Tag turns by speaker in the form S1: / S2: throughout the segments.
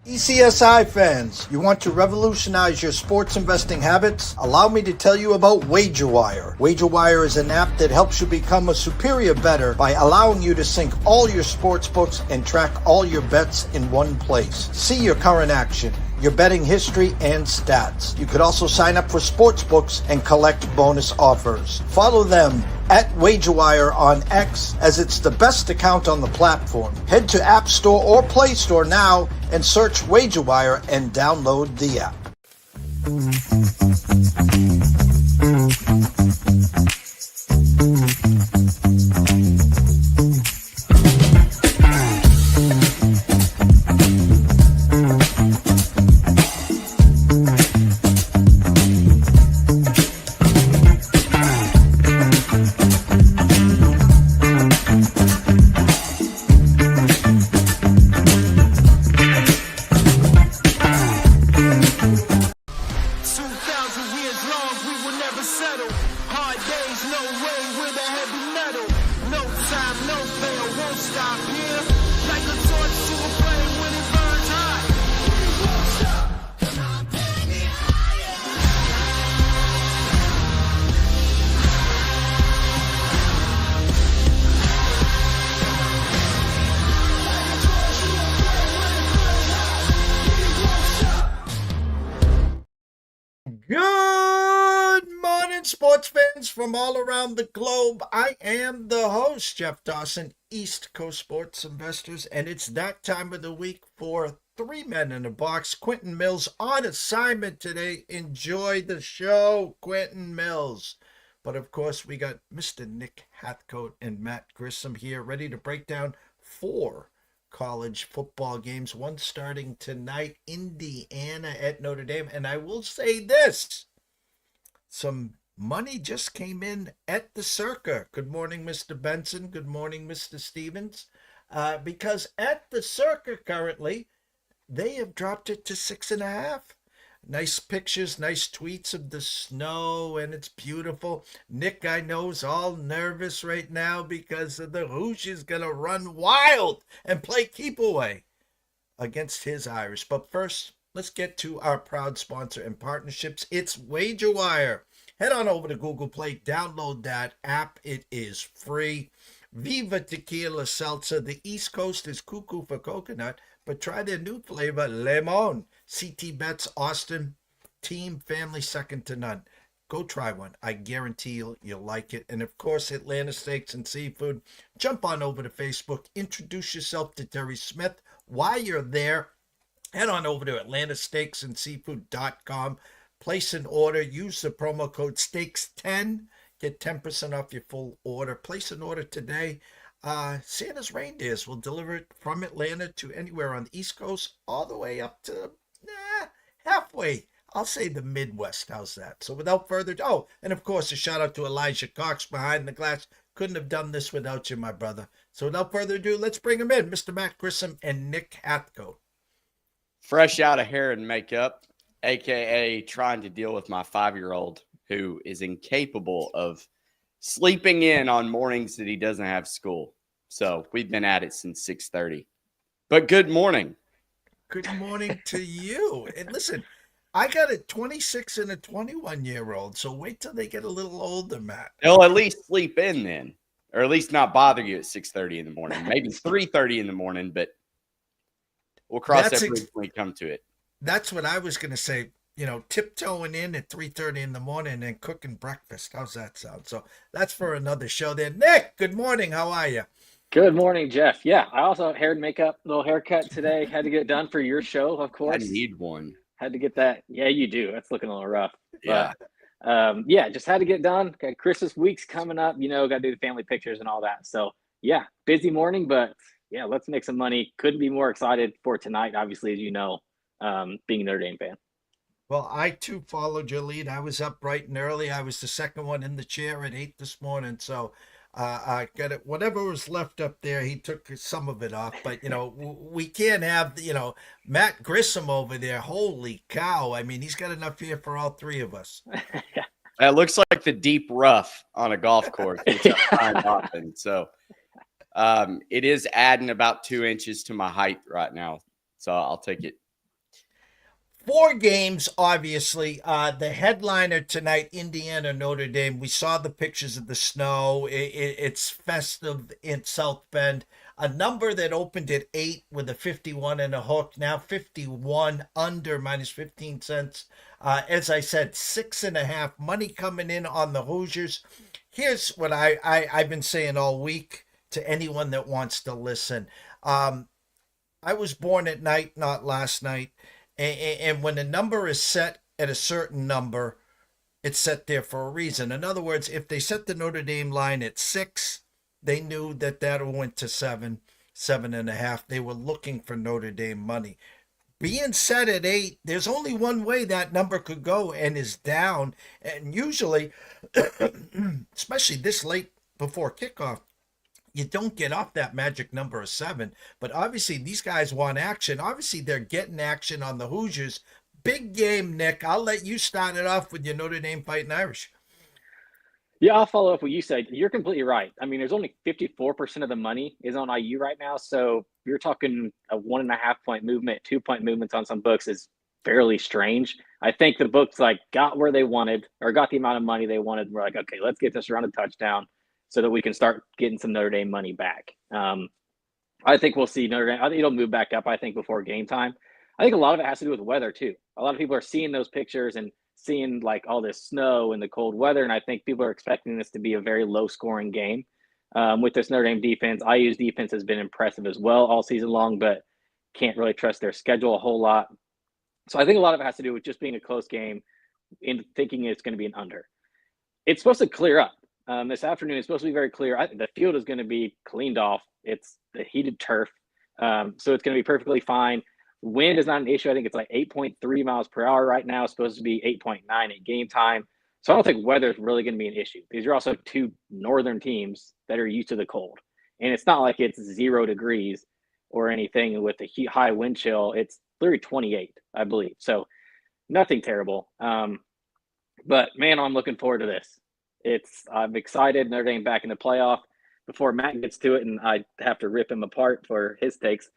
S1: TPCSI fans, you want to revolutionize your sports investing habits? Allow me to tell you about WagerWire. WagerWire is an app that helps you become a superior bettor by allowing you to sync all your sports books and track all your bets in one place. See your current action, your betting history, and stats. You could also sign up for sports books and collect bonus offers. Follow them at WagerWire on X, as it's the best account on the platform. Head to App Store or Play Store now and search WagerWire and download the app. Good morning, sports fans from all around the globe. I am the host, Jeff Dawson, East Coast Sports Investors, and it's that time of the week for Three Men in a Box. Quentin Mills on assignment today. Enjoy the show, Quentin Mills. But of course, we got Mr. Nick Hathcote and Matt Grissom here, ready to break down four college football games, one starting tonight, Indiana at Notre Dame. And I will say this, some money just came in at the Circa. Good morning, Mr. Benson. Good morning, Mr. Stevens. Because at the Circa currently, they have dropped it to 6.5. Nice pictures, nice tweets of the snow, and it's beautiful. Nick, I know, is all nervous right now because of the Hoosiers going to run wild and play keep away against his Irish. But first, let's get to our proud sponsor and partnerships. It's WagerWire. Head on over to Google Play, download that app. It is free. Viva Tequila Seltzer. The East Coast is cuckoo for coconut, but try their new flavor, Lemon. CT Bets, Austin, team, family, second to none. Go try one. I guarantee you'll like it. And of course, Atlanta Steaks and Seafood. Jump on over to Facebook. Introduce yourself to Terry Smith. While you're there, head on over to atlantasteaksandseafood.com. Place an order. Use the promo code STEAKS10. Get 10% off your full order. Place an order today. Santa's reindeers will deliver it from Atlanta to anywhere on the East Coast, all the way up to halfway. I'll say the Midwest. How's that? So without further ado, oh, and of course, a shout out to Elijah Cox behind the glass. Couldn't have done this without you, my brother. So without further ado, let's bring him in, Mr. Matt Grissom and Nick Hathcote.
S2: Fresh out of hair and makeup, a.k.a. trying to deal with my 5-year-old who is incapable of sleeping in on mornings that he doesn't have school. So we've been at it since 6:30. But good morning.
S1: Good morning to you. And listen, I got a 26 and a 21-year-old, so wait till they get a little older, Matt.
S2: They'll at least sleep in then, or at least not bother you at 6:30 in the morning. Maybe 3:30 in the morning, but we'll cross that bridge when we come to it.
S1: That's what I was going to say. You know, tiptoeing in at 3:30 in the morning and cooking breakfast. How's that sound? So that's for another show there. Nick, good morning. How are you?
S3: Good morning, Jeff. Yeah, I also have hair and makeup, little haircut today. Had to get it done for your show, of course.
S2: I need one.
S3: Had to get that. Yeah, you do. That's looking a little rough.
S2: Yeah.
S3: But, just had to get it done. Got Christmas week's coming up. You know, got to do the family pictures and all that. So, yeah, busy morning, but, yeah, let's make some money. Couldn't be more excited for tonight, obviously, as you know, being a Notre Dame fan.
S1: Well, I, too, followed your lead. I was up bright and early. I was the second one in the chair at 8 this morning. So I got it. Whatever was left up there, he took some of it off. But, you know, we can't have, you know, Matt Grissom over there. Holy cow. I mean, he's got enough here for all three of us.
S2: It looks like the deep rough on a golf course, which I find often. So it is adding about 2 inches to my height right now. So I'll take it
S1: Four games, obviously. The headliner tonight, Indiana Notre Dame. We saw the pictures of the snow. It's festive in South Bend. A number that opened at 8 with a 51 and a hook. Now 51 under minus 15 cents. As I said, 6.5 money coming in on the Hoosiers. Here's what I've been saying all week to anyone that wants to listen. I was born at night, not last night. And when a number is set at a certain number, it's set there for a reason. In other words, if they set the Notre Dame line at 6, they knew that went to 7, 7.5. They were looking for Notre Dame money. Being set at 8, there's only one way that number could go, and is down. And usually, especially this late before kickoff, you don't get off that magic number of 7. But obviously, these guys want action. Obviously, they're getting action on the Hoosiers. Big game, Nick. I'll let you start it off with your Notre Dame Fighting Irish.
S3: Yeah, I'll follow up what you said. You're completely right. I mean, there's only 54% of the money is on IU right now. So you're talking a 1.5 point movement, 2 point movements on some books is fairly strange. I think the books got where they wanted or got the amount of money they wanted. We're like, okay, let's get this around a touchdown so that we can start getting some Notre Dame money back. I think we'll see Notre Dame. I think it'll move back up, I think, before game time. I think a lot of it has to do with weather, too. A lot of people are seeing those pictures and seeing all this snow and the cold weather, and I think people are expecting this to be a very low-scoring game. With this Notre Dame defense, IU's defense has been impressive as well all season long, but can't really trust their schedule a whole lot. So I think a lot of it has to do with just being a close game and thinking it's going to be an under. It's supposed to clear up. This afternoon it's supposed to be very clear. The field is going to be cleaned off. It's the heated turf, so it's going to be perfectly fine. Wind is not an issue. I think it's 8.3 miles per hour right now. It's supposed to be 8.9 at game time. So I don't think weather is really going to be an issue. These are also two northern teams that are used to the cold. And it's not like it's 0 degrees or anything with the high wind chill. It's literally 28, I believe. So nothing terrible. But, man, I'm looking forward to this. I'm excited. Notre Dame back in the playoff. Before Matt gets to it, and I have to rip him apart for his takes,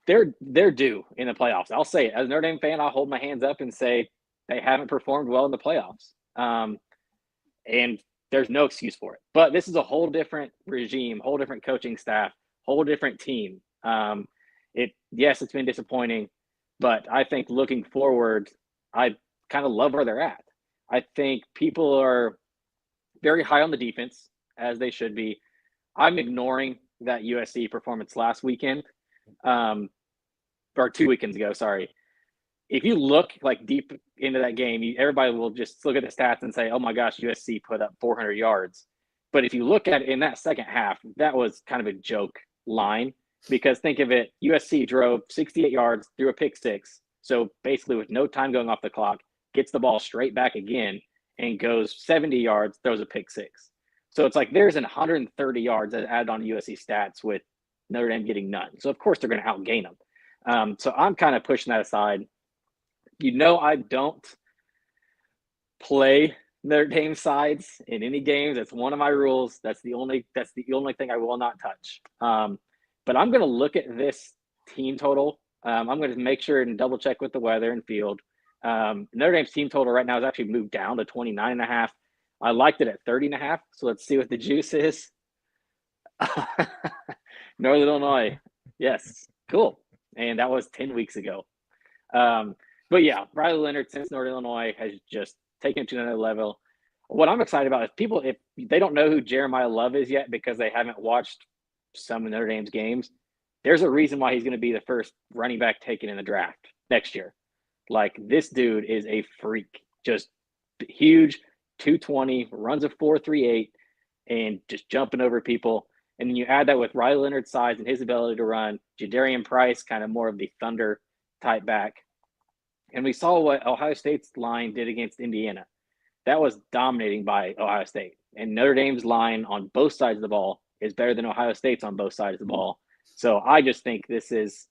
S3: they're due in the playoffs. I'll say it. As a Notre Dame fan, I'll hold my hands up and say they haven't performed well in the playoffs. And there's no excuse for it. But this is a whole different regime, whole different coaching staff, whole different team. Yes, it's been disappointing, but I think looking forward, I kind of love where they're at. I think people are very high on the defense, as they should be. I'm ignoring that USC performance last weekend. Or 2 weekends ago, sorry. If you look deep into that game, everybody will just look at the stats and say, oh my gosh, USC put up 400 yards. But if you look at it in that second half, that was kind of a joke line, because think of it, USC drove 68 yards, threw a pick 6. So basically with no time going off the clock, gets the ball straight back again and goes 70 yards, throws a pick 6. So it's there's 130 yards that added on USC stats with Notre Dame getting none. So, of course, they're going to outgain them. So I'm kind of pushing that aside. I don't play Notre Dame sides in any games. That's one of my rules. That's the only thing I will not touch. But I'm going to look at this team total. I'm going to make sure and double check with the weather and field. Notre Dame's team total right now has actually moved down to 29.5. I liked it at 30.5. So let's see what the juice is. Northern Illinois. Yes. Cool. And that was 10 weeks ago. But yeah, Riley Leonard, since Northern Illinois, has just taken it to another level. What I'm excited about is people, if they don't know who Jeremiah Love is yet because they haven't watched some of Notre Dame's games, there's a reason why he's going to be the first running back taken in the draft next year. This dude is a freak. Just huge, 220, runs a 4.38, and just jumping over people. And then you add that with Riley Leonard's size and his ability to run, Jadarian Price, kind of more of the Thunder type back. And we saw what Ohio State's line did against Indiana. That was dominating by Ohio State. And Notre Dame's line on both sides of the ball is better than Ohio State's on both sides of the ball. So I just think this is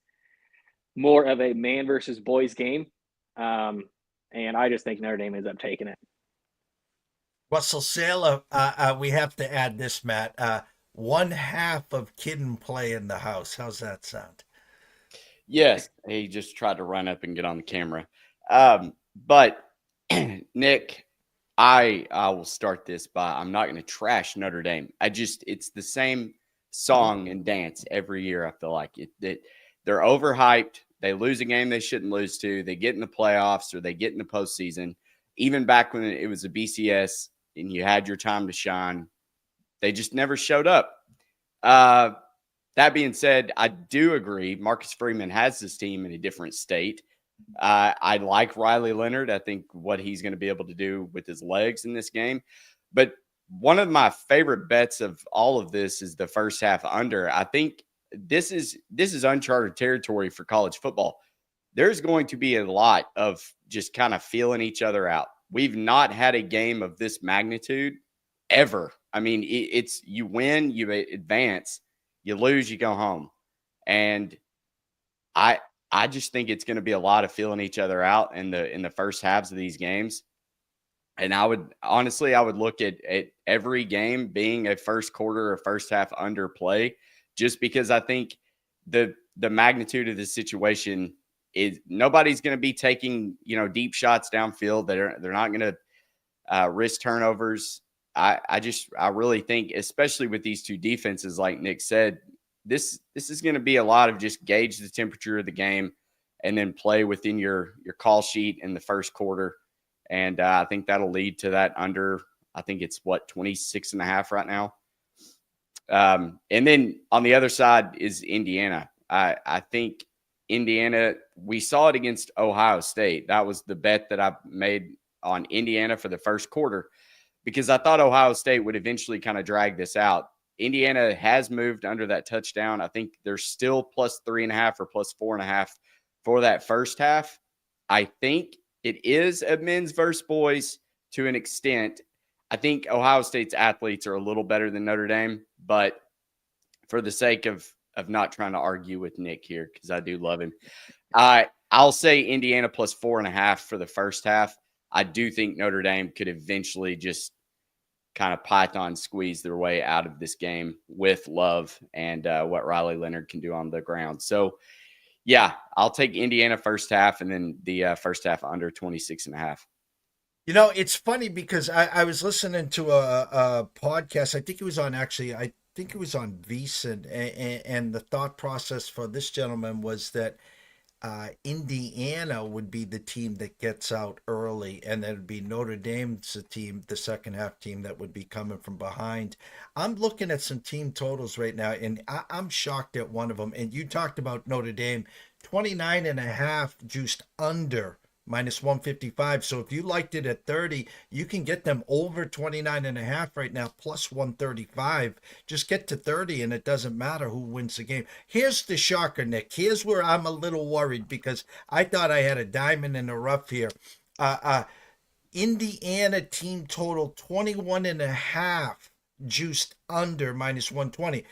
S3: more of a man versus boys game. And I just think Notre Dame ends up taking it.
S1: Russell Saylor, we have to add this, Matt. One half of kid and play in the house. How's that sound?
S2: Yes, he just tried to run up and get on the camera. But Nick, I will start this by I'm not going to trash Notre Dame. It's the same song and dance every year. I feel like they're overhyped. They lose a game they shouldn't lose to. They get in the playoffs or they get in the postseason. Even back when it was a BCS and you had your time to shine, they just never showed up. That being said, I do agree Marcus Freeman has this team in a different state. I like Riley Leonard. I think what he's going to be able to do with his legs in this game. But one of my favorite bets of all of this is the first half under. I think this is uncharted territory for college football. There's going to be a lot of just kind of feeling each other out. We've not had a game of this magnitude ever. I mean, it's you win, you advance, you lose, you go home. And I just think it's going to be a lot of feeling each other out in the first halves of these games. And I would look at every game being a first quarter or first half under play, just because I think the magnitude of the situation is nobody's going to be taking, deep shots downfield. They're not going to risk turnovers. I really think, especially with these two defenses, like Nick said, this is going to be a lot of just gauge the temperature of the game and then play within your call sheet in the first quarter. And I think that'll lead to that under, I think it's 26.5 right now. And then on the other side is Indiana. I think Indiana, we saw it against Ohio State. That was the bet that I made on Indiana for the first quarter, because I thought Ohio State would eventually kind of drag this out. Indiana has moved under that touchdown. I think they're still +3.5 or +4.5 for that first half. I think it is a men's versus boys to an extent. I think Ohio State's athletes are a little better than Notre Dame, but for the sake of not trying to argue with Nick here, because I do love him, I'll say Indiana +4.5 for the first half. I do think Notre Dame could eventually just kind of Python squeeze their way out of this game with Love and what Riley Leonard can do on the ground. So, yeah, I'll take Indiana first half and then the first half under 26.5.
S1: It's funny because I was listening to a podcast. I think it was on VEASAN, and the thought process for this gentleman was that Indiana would be the team that gets out early, and then it'd be Notre Dame's the second half team that would be coming from behind. I'm looking at some team totals right now, and I'm shocked at one of them. And you talked about Notre Dame, 29.5 juiced under -155. So if you liked it at 30, you can get them over 29.5 right now, +135. Just get to 30 and it doesn't matter who wins the game. Here's the shocker, Nick. Here's where I'm a little worried, because I thought I had a diamond in the rough here. Indiana team total 21.5 juiced under -120.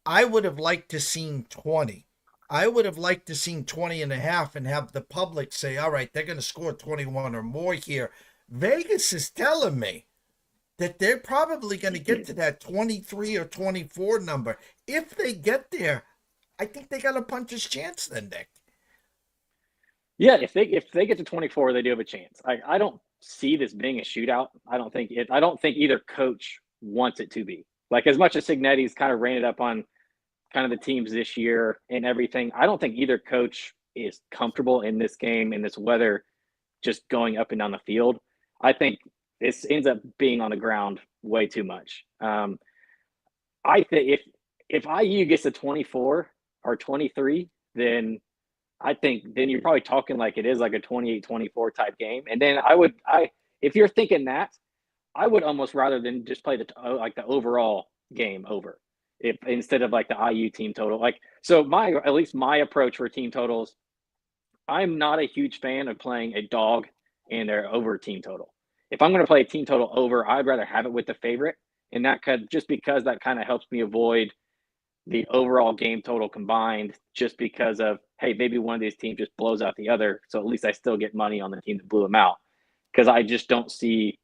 S1: I would have liked to seen 20. I would have liked to seen 20.5 and have the public say, all right, they're going to score 21 or more here. Vegas is telling me that they're probably going to get to that 23 or 24 number. If they get there, I think they got a puncher's chance then, Nick.
S3: Yeah, if they get to 24, they do have a chance. I don't see this being a shootout. I don't think either coach wants it to be. Like, as much as Signetti's kind of ran it up on kind of the teams this year and everything, I don't think either coach is comfortable in this game, in this weather, just going up and down the field. I think this ends up being on the ground way too much. I think if IU gets to 24 or 23, then I think you're probably talking like it is like a 28-24 type game. And then if you're thinking that, I would almost rather than just play the overall game over. If instead of like the IU team total, at least my approach for team totals, I'm not a huge fan of playing a dog and their over team total. If I'm going to play a team total over, I'd rather have it with the favorite, and just because that kind of helps me avoid the overall game total combined, just because of, hey, maybe one of these teams just blows out the other, so at least I still get money on the team that blew them out. Because I just can't see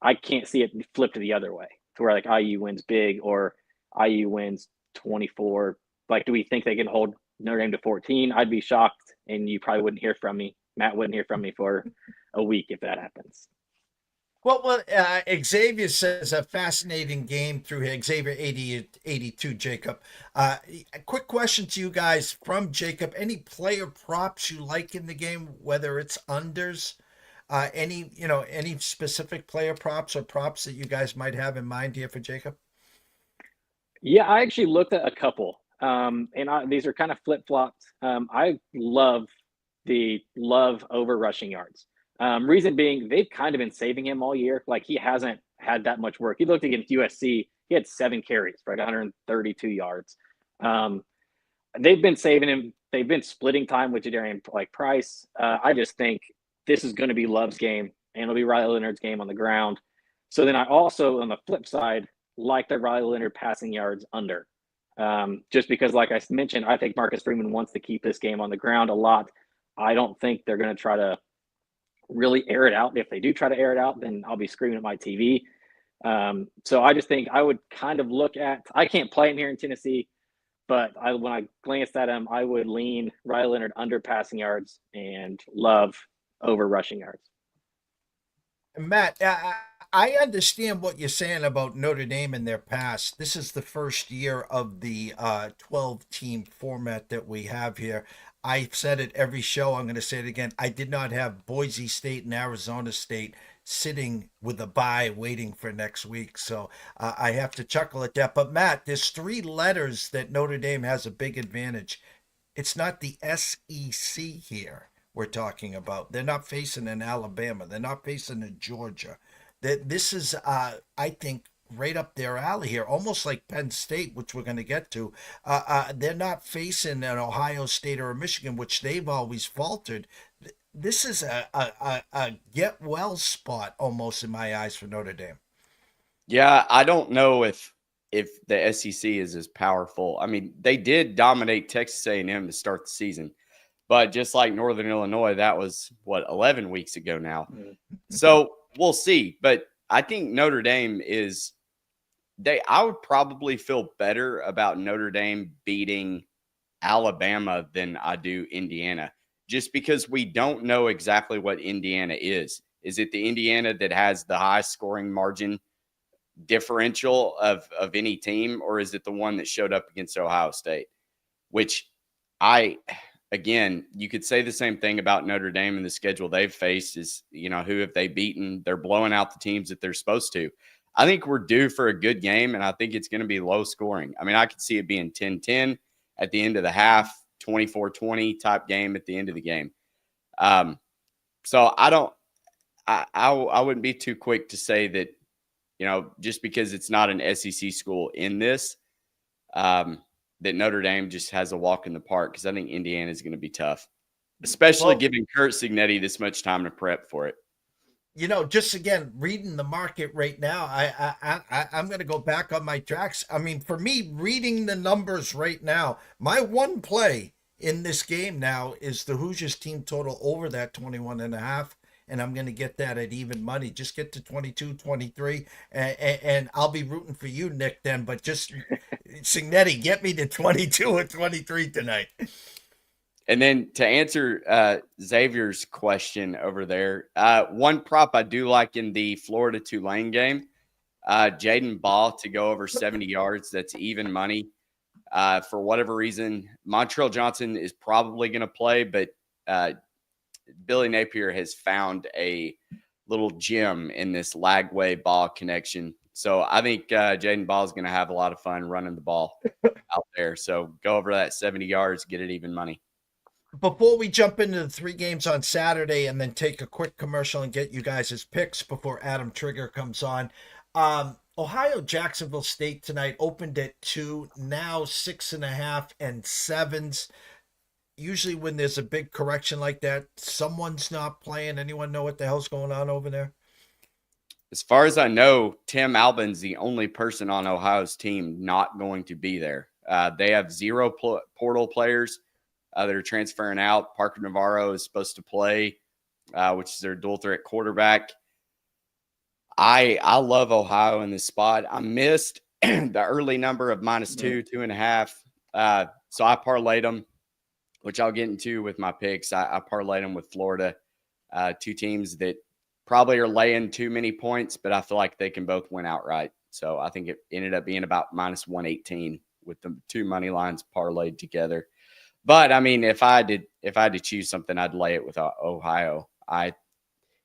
S3: it flip to the other way, to where like IU wins big or IU wins 24. Like, do we think they can hold Notre Dame to 14, I'd be shocked, and you probably wouldn't hear from me. Matt wouldn't hear from me for a week if that happens.
S1: Well, Xavier says a fascinating game through here. Xavier 82, Jacob. A quick question to you guys from Jacob. Any player props you like in the game, whether it's unders? Any specific player props or props that you guys might have in mind here for Jacob?
S3: Yeah, I actually looked at a couple, these are kind of flip-flopped. I love the Love over rushing yards. Reason being, they've kind of been saving him all year. Like, he hasn't had that much work. He looked against USC. He had 7 carries for 132 yards. They've been saving him. They've been splitting time with Jadarian Price. I just think this is going to be Love's game, and it'll be Riley Leonard's game on the ground. So then I also, on the flip side, like the Riley Leonard passing yards under. Just because, like I mentioned, I think Marcus Freeman wants to keep this game on the ground a lot. I don't think they're going to try to really air it out. If they do try to air it out, then I'll be screaming at my TV. So I just think I would kind of look at, I can't play him here in Tennessee, but when I glanced at him, I would lean Riley Leonard under passing yards and Love over rushing yards.
S1: Matt, I understand what you're saying about Notre Dame and their past. This is the first year of the 12-team format that we have here. I've said it every show. I'm going to say it again. I did not have Boise State and Arizona State sitting with a bye waiting for next week. So I have to chuckle at that. But Matt, there's 3 letters that Notre Dame has a big advantage. It's not the SEC here we're talking about. They're not facing an Alabama. They're not facing a Georgia. This is, I think, right up their alley here, almost like Penn State, which we're going to get to. They're not facing an Ohio State or a Michigan, which they've always faltered. This is a get-well spot almost in my eyes for Notre Dame.
S2: Yeah, I don't know if the SEC is as powerful. I mean, they did dominate Texas A&M to start the season. But just like Northern Illinois, that was, 11 weeks ago now. So we'll see. But I think Notre Dame is – I would probably feel better about Notre Dame beating Alabama than I do Indiana, just because we don't know exactly what Indiana is. Is it the Indiana that has the high scoring margin differential of any team, or is it the one that showed up against Ohio State? Which again, you could say the same thing about Notre Dame and the schedule they've faced is, who have they beaten? They're blowing out the teams that they're supposed to. I think we're due for a good game, and I think it's going to be low scoring. I mean, I could see it being 10-10 at the end of the half, 24-20 type game at the end of the game. So I wouldn't be too quick to say that, just because it's not an SEC school in this, that Notre Dame just has a walk in the park, because I think Indiana is going to be tough, especially giving Kurt Signetti this much time to prep for it.
S1: Just again, reading the market right now, I'm going to go back on my tracks. I mean, for me, reading the numbers right now, my one play in this game now is the Hoosiers team total over that 21.5. And I'm going to get that at even money. Just get to 22, 23, and I'll be rooting for you, Nick, then. But just, Signetti, get me to 22 or 23 tonight.
S2: And then to answer Xavier's question over there, one prop I do like in the Florida-Tulane game, Jaden Ball to go over 70 yards. That's even money. For whatever reason, Montrell Johnson is probably going to play, but Billy Napier has found a little gem in this Lagway ball connection. So I think Jaden Ball is going to have a lot of fun running the ball out there. So go over that 70 yards, get it even money.
S1: Before we jump into the 3 games on Saturday and then take a quick commercial and get you guys' picks before Adam Trigger comes on, Ohio Jacksonville State tonight opened at 2, now 6.5 and 7s. Usually when there's a big correction like that, someone's not playing. Anyone know what the hell's going on over there?
S2: As far as I know, Tim Albin's the only person on Ohio's team not going to be there. They have 0 portal players that are transferring out. Parker Navarro is supposed to play, which is their dual threat quarterback. I love Ohio in this spot. I missed the early number of -2, 2.5. So I parlayed them. which I'll get into with my picks. I parlayed them with Florida, two teams that probably are laying too many points, but I feel like they can both win outright. So I think it ended up being about minus 118 with the two money lines parlayed together. But I mean, if I had to choose something, I'd lay it with Ohio.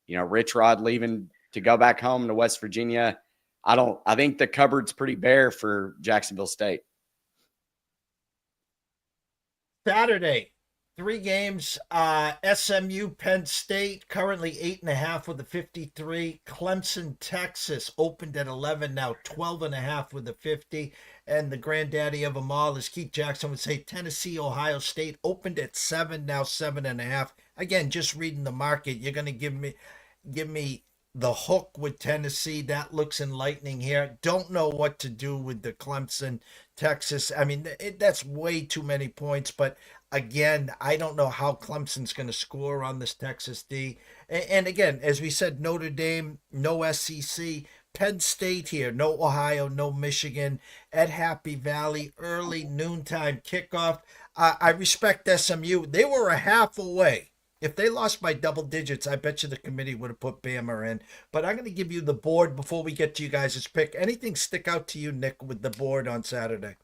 S2: Rich Rod leaving to go back home to West Virginia. I think the cupboard's pretty bare for Jacksonville State.
S1: Saturday, 3 games. SMU, Penn State, currently 8.5 with a 53. Clemson, Texas, opened at 11, now 12.5 with a 50. And the granddaddy of them all, as Keith Jackson would say, Tennessee, Ohio State, opened at 7, now 7.5. Again, just reading the market, you're going to give me the hook with Tennessee. That looks enlightening here. Don't know what to do with the Clemson, Texas. I mean, that's way too many points, but again, I don't know how Clemson's going to score on this Texas D. And again, as we said, Notre Dame, no SEC. Penn State here, no Ohio, no Michigan. At Happy Valley, early noontime kickoff. I respect SMU. They were a half away. If they lost by double digits, I bet you the committee would have put Bama in. But I'm going to give you the board before we get to you guys' pick. Anything stick out to you, Nick, with the board on Saturday?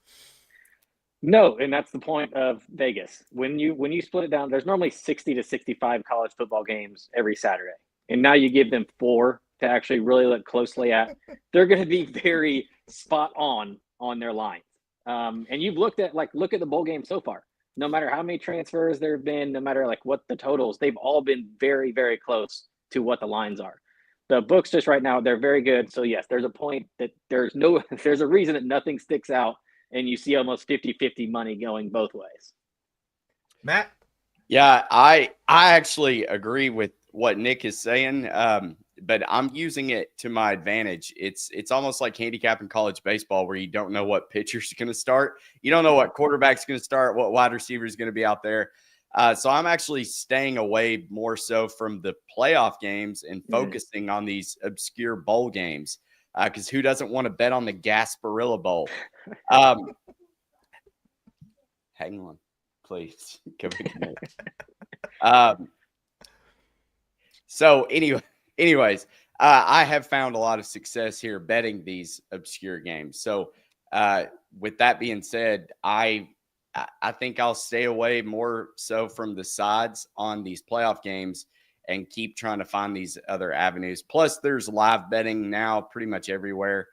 S3: No, and that's the point of Vegas. When you split it down, there's normally 60 to 65 college football games every Saturday. And now you give them 4 to actually really look closely at. They're going to be very spot on their lines. And you've look at the bowl game so far. No matter how many transfers there have been, no matter what the totals, they've all been very, very close to what the lines are. The books just right now, they're very good. So yes, there's a point that there's a reason that nothing sticks out and you see almost 50-50 money going both ways.
S1: Matt?
S2: Yeah, I actually agree with what Nick is saying. But I'm using it to my advantage. It's almost like handicapping college baseball where you don't know what pitcher's going to start. You don't know what quarterback's going to start, what wide receiver is going to be out there. So I'm actually staying away more so from the playoff games and focusing on these obscure bowl games because who doesn't want to bet on the Gasparilla Bowl? Hang on, please. So anyways, I have found a lot of success here betting these obscure games. So with that being said, I think I'll stay away more so from the sides on these playoff games and keep trying to find these other avenues. Plus, there's live betting now pretty much everywhere.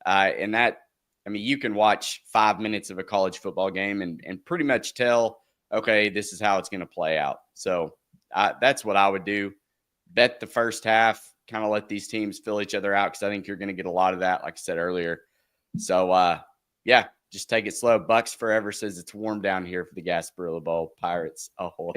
S2: And that, I mean, you can watch 5 minutes of a college football game and pretty much tell, okay, this is how it's going to play out. So that's what I would do. Bet the first half, kind of let these teams fill each other out because I think you're going to get a lot of that, like I said earlier. So, yeah, just take it slow. Bucks Forever says it's warm down here for the Gasparilla Bowl. Pirates, ahoy.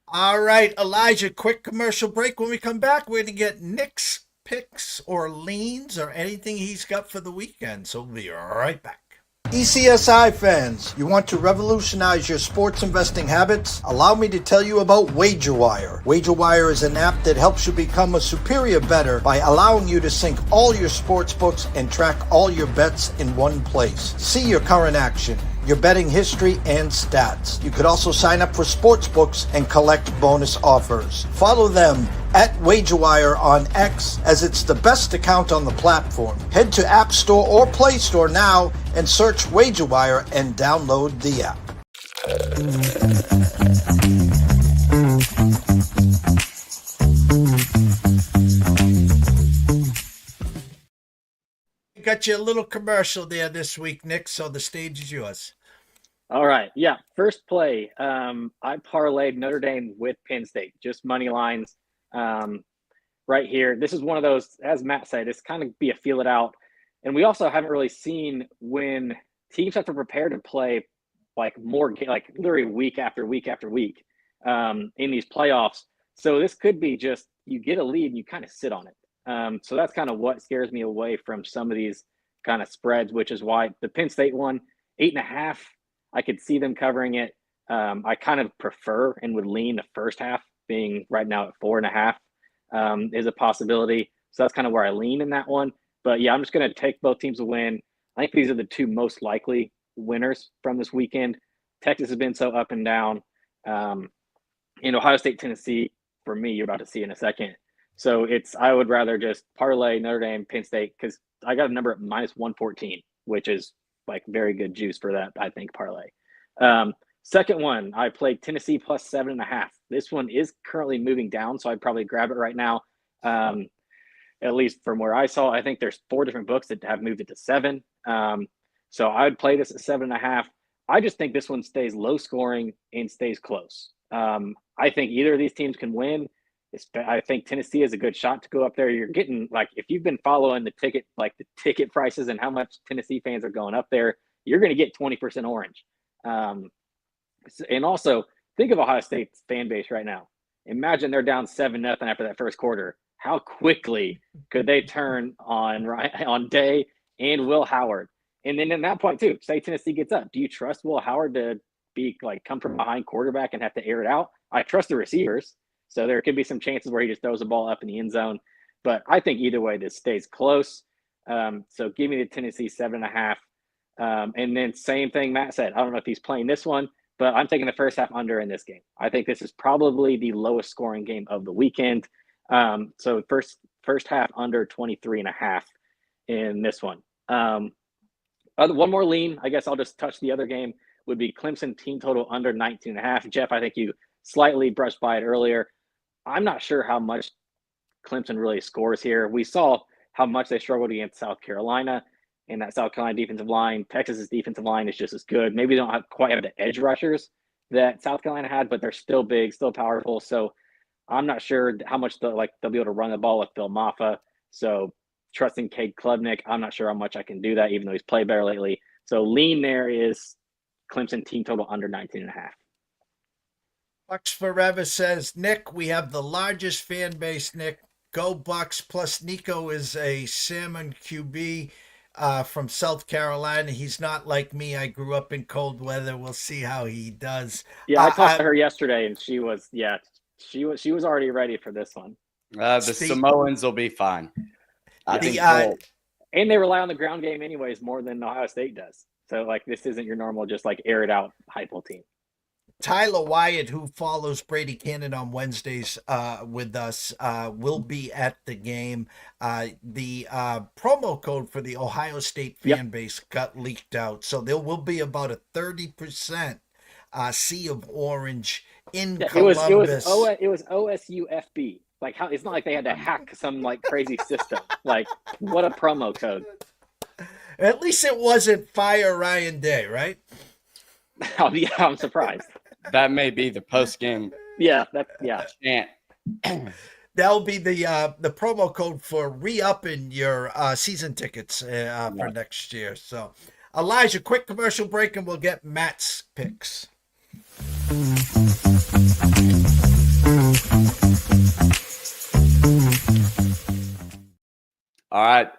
S1: All right, Elijah, quick commercial break. When we come back, we're going to get Nick's picks or leans or anything he's got for the weekend. So we'll be right back. ECSI fans, you want to revolutionize your sports investing habits? Allow me to tell you about WagerWire. WagerWire is an app that helps you become a superior bettor by allowing you to sync all your sports books and track all your bets in one place. See your current action, your betting history, and stats. You could also sign up for sports books and collect bonus offers. Follow them at WagerWire on X, as it's the best account on the platform. Head to App Store or Play Store now and search WagerWire and download the app. We got you a little commercial there this week, Nick, so the stage is yours.
S3: All right. Yeah. First play. I parlayed Notre Dame with Penn State, just money lines right here. This is one of those, as Matt said, it's kind of be a feel it out. And we also haven't really seen when teams have to prepare to play literally week after week after week in these playoffs. So this could be just you get a lead and you kind of sit on it. So that's kind of what scares me away from some of these kind of spreads, which is why the Penn State one, 8.5, I could see them covering it. I kind of prefer and would lean the first half being right now at 4.5 is a possibility. So that's kind of where I lean in that one. But yeah, I'm just going to take both teams to win. I think these are the two most likely winners from this weekend. Texas has been so up and down. Ohio State, Tennessee, for me, you're about to see in a second. So I would rather just parlay Notre Dame, Penn State, because I got a number at -114, which is like very good juice for that, I think, parlay. Second one, I played Tennessee plus 7.5. This one is currently moving down, so I'd probably grab it right now. At least from where I saw, I think there's 4 different books that have moved it to 7. So I'd play this at 7.5. I just think this one stays low scoring and stays close. I think either of these teams can win. I think Tennessee is a good shot to go up there. You're getting, like, if you've been following the ticket prices and how much Tennessee fans are going up there, you're going to get 20% orange. And also think of Ohio State's fan base right now. Imagine they're down 7-0 after that first quarter. How quickly could they turn on Day and Will Howard? And then in that point too, say Tennessee gets up. Do you trust Will Howard to come from behind quarterback and have to air it out? I trust the receivers. So there could be some chances where he just throws the ball up in the end zone. But I think either way, this stays close. So give me the Tennessee 7.5. And then same thing Matt said. I don't know if he's playing this one, but I'm taking the first half under in this game. I think this is probably the lowest scoring game of the weekend. So first half under 23.5 in this one. One more lean, I guess I'll just touch the other game, would be Clemson team total under 19.5. Jeff, I think you slightly brushed by it earlier. I'm not sure how much Clemson really scores here. We saw how much they struggled against South Carolina, and that South Carolina defensive line. Texas's defensive line is just as good. Maybe they don't quite have the edge rushers that South Carolina had, but they're still big, still powerful. So I'm not sure how much they'll be able to run the ball with Phil Maffa. So trusting Cade Klubnik, I'm not sure how much I can do that, even though he's played better lately. So lean there is Clemson team total under 19.5.
S1: Bucks Forever says, Nick, we have the largest fan base, Nick. Go Bucks. Plus, Nico is a Salmon QB from South Carolina. He's not like me. I grew up in cold weather. We'll see how he does.
S3: Yeah, I talked to her yesterday, and she was already ready for this one.
S2: The Samoans will be fine. I think
S3: and they rely on the ground game anyways more than Ohio State does. So, this isn't your normal just, air it out hypo team.
S1: Tyler Wyatt, who follows Brady Kannon on Wednesdays with us, will be at the game. The promo code for the Ohio State fan base got leaked out. So there will be about a 30% sea of orange in Columbus.
S3: It was OSUFB. How it's not like they had to hack some crazy system. What a promo code.
S1: At least it wasn't Fire Ryan Day, right?
S3: Oh, yeah, I'm surprised.
S2: That may be the post game.
S3: Yeah.
S1: That'll be the promo code for re-upping your season tickets for next year. So, Elijah, quick commercial break, and we'll get Matt's picks.
S2: All right.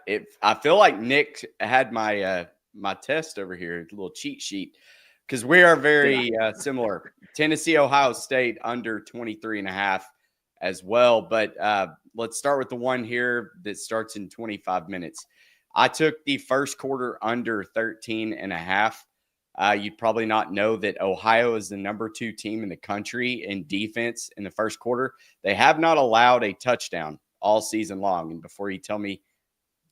S2: I feel like Nick had my my test over here, a little cheat sheet, because we are very similar. Tennessee, Ohio State under 23.5 as well. But let's start with the one here that starts in 25 minutes. I took the first quarter under 13.5. You'd probably not know that Ohio is the number 2 team in the country in defense in the first quarter. They have not allowed a touchdown all season long. And before you tell me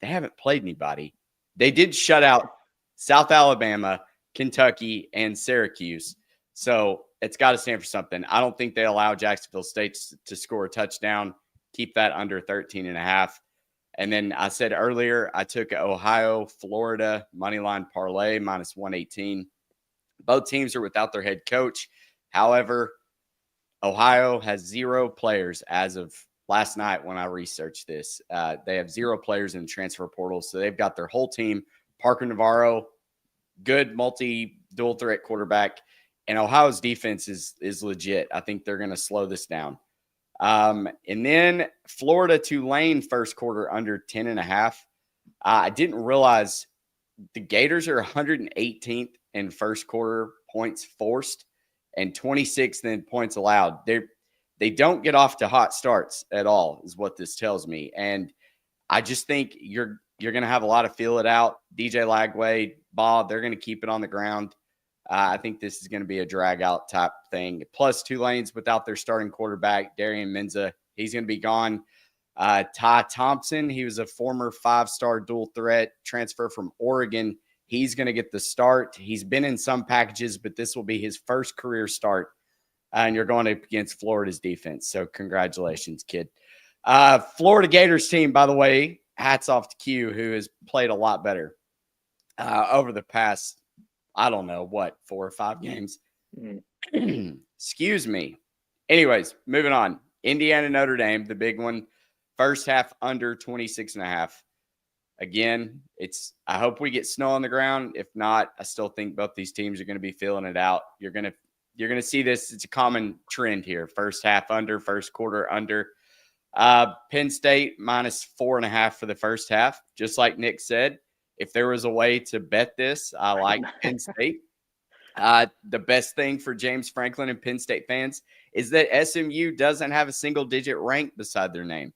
S2: they haven't played anybody, they did shut out South Alabama, Kentucky, and Syracuse. So it's got to stand for something. I don't think they allow Jacksonville State to score a touchdown. Keep that under 13.5. And then I said earlier, I took Ohio, Florida, moneyline parlay, -118. Both teams are without their head coach. However, Ohio has 0 players as of last night when I researched this. They have 0 players in the transfer portal, so they've got their whole team. Parker Navarro, good multi-dual threat quarterback, and Ohio's defense is legit. I think they're going to slow this down. And then Florida Tulane first quarter under 10.5. I didn't realize the Gators are 118th in first quarter points forced and 26th in points allowed. They don't get off to hot starts at all, is what this tells me. And I just think you're going to have a lot of feel it out. DJ Lagway, Bob, they're going to keep it on the ground. I think this is going to be a drag out type thing. Plus Tulane's without their starting quarterback, Darian Menza. He's going to be gone. Ty Thompson, he was a former 5-star dual threat transfer from Oregon. He's going to get the start. He's been in some packages, but this will be his first career start. And you're going up against Florida's defense. So congratulations, kid. Florida Gators team, by the way, hats off to Q, who has played a lot better over the past, I don't know, 4 or 5 games. Excuse me. Anyways, moving on. Indiana, Notre Dame, the big one. First half under 26.5. Again, I hope we get snow on the ground. If not, I still think both these teams are going to be feeling it out. You're going to see this. It's a common trend here. First half under, first quarter under. Penn State -4.5 for the first half. Just like Nick said, if there was a way to bet this, I like Penn State. The best thing for James Franklin and Penn State fans is that SMU doesn't have a single-digit rank beside their name.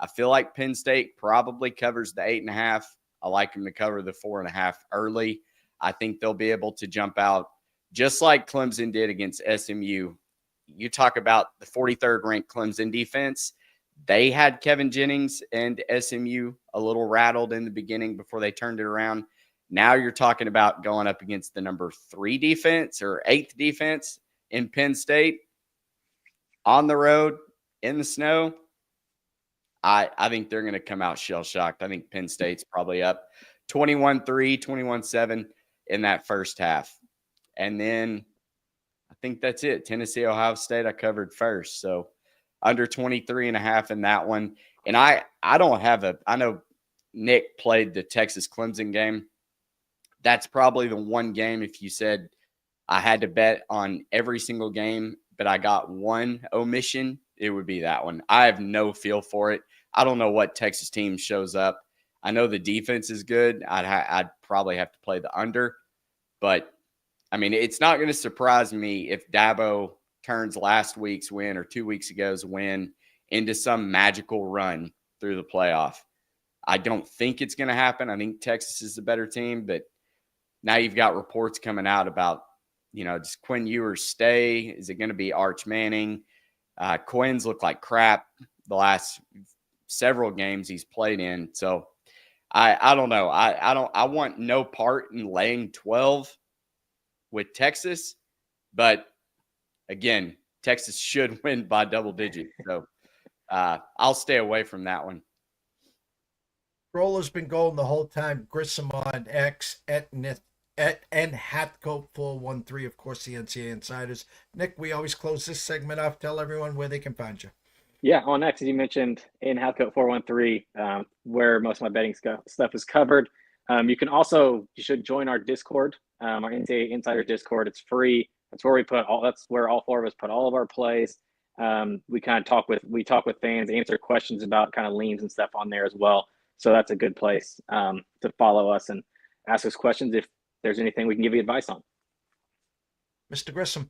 S2: I feel like Penn State probably covers the 8.5. I like them to cover the 4.5 early. I think they'll be able to jump out just like Clemson did against SMU. You talk about the 43rd ranked Clemson defense. They had Kevin Jennings and SMU a little rattled in the beginning before they turned it around. Now you're talking about going up against the number 3 defense or 8th defense in Penn State on the road in the snow. I think they're going to come out shell-shocked. I think Penn State's probably up 21-3, 21-7 in that first half. And then I think that's it. Tennessee, Ohio State, I covered first. So under 23.5 in that one. And I know Nick played the Texas Clemson game. That's probably the one game, if you said I had to bet on every single game, but I got one omission, it would be that one. I have no feel for it. I don't know what Texas team shows up. I know the defense is good. I'd probably have to play the under. But, I mean, it's not going to surprise me if Dabo turns last week's win or 2 weeks ago's win into some magical run through the playoff. I don't think it's going to happen. I think Texas is the better team, but now you've got reports coming out about, does Quinn Ewers stay? Is it going to be Arch Manning? Quinn's looked like crap the last several games he's played in. So I don't know. I want no part in laying 12 with Texas, but again, Texas should win by double digits. So I'll stay away from that one.
S1: Roller's been going the whole time. Grissom on X at Hatcoat413, of course, the NCAA Insiders. Nick, we always close this segment off. Tell everyone where they can find you.
S3: Yeah, on X, as you mentioned, in Hatcoat413, where most of my betting stuff is covered. You should join our Discord, our NCAA Insider Discord. It's free. That's where that's where all 4 of us put all of our plays. We talk with fans, answer questions about kind of leans and stuff on there as well. So that's a good place to follow us and ask us questions if there's anything we can give you advice on.
S1: Mr. Grissom.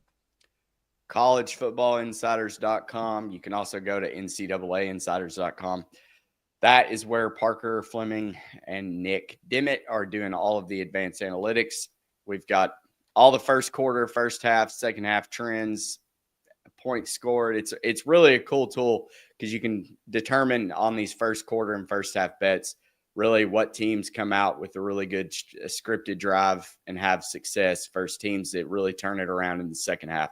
S2: collegefootballinsiders.com. You can also go to NCAAinsiders.com. That is where Parker Fleming and Nick Dimmitt are doing all of the advanced analytics. We've got all the first quarter, first half, second half trends, points scored. It's really a cool tool because you can determine on these first quarter and first half bets really what teams come out with a really good scripted drive and have success versus teams that really turn it around in the second half.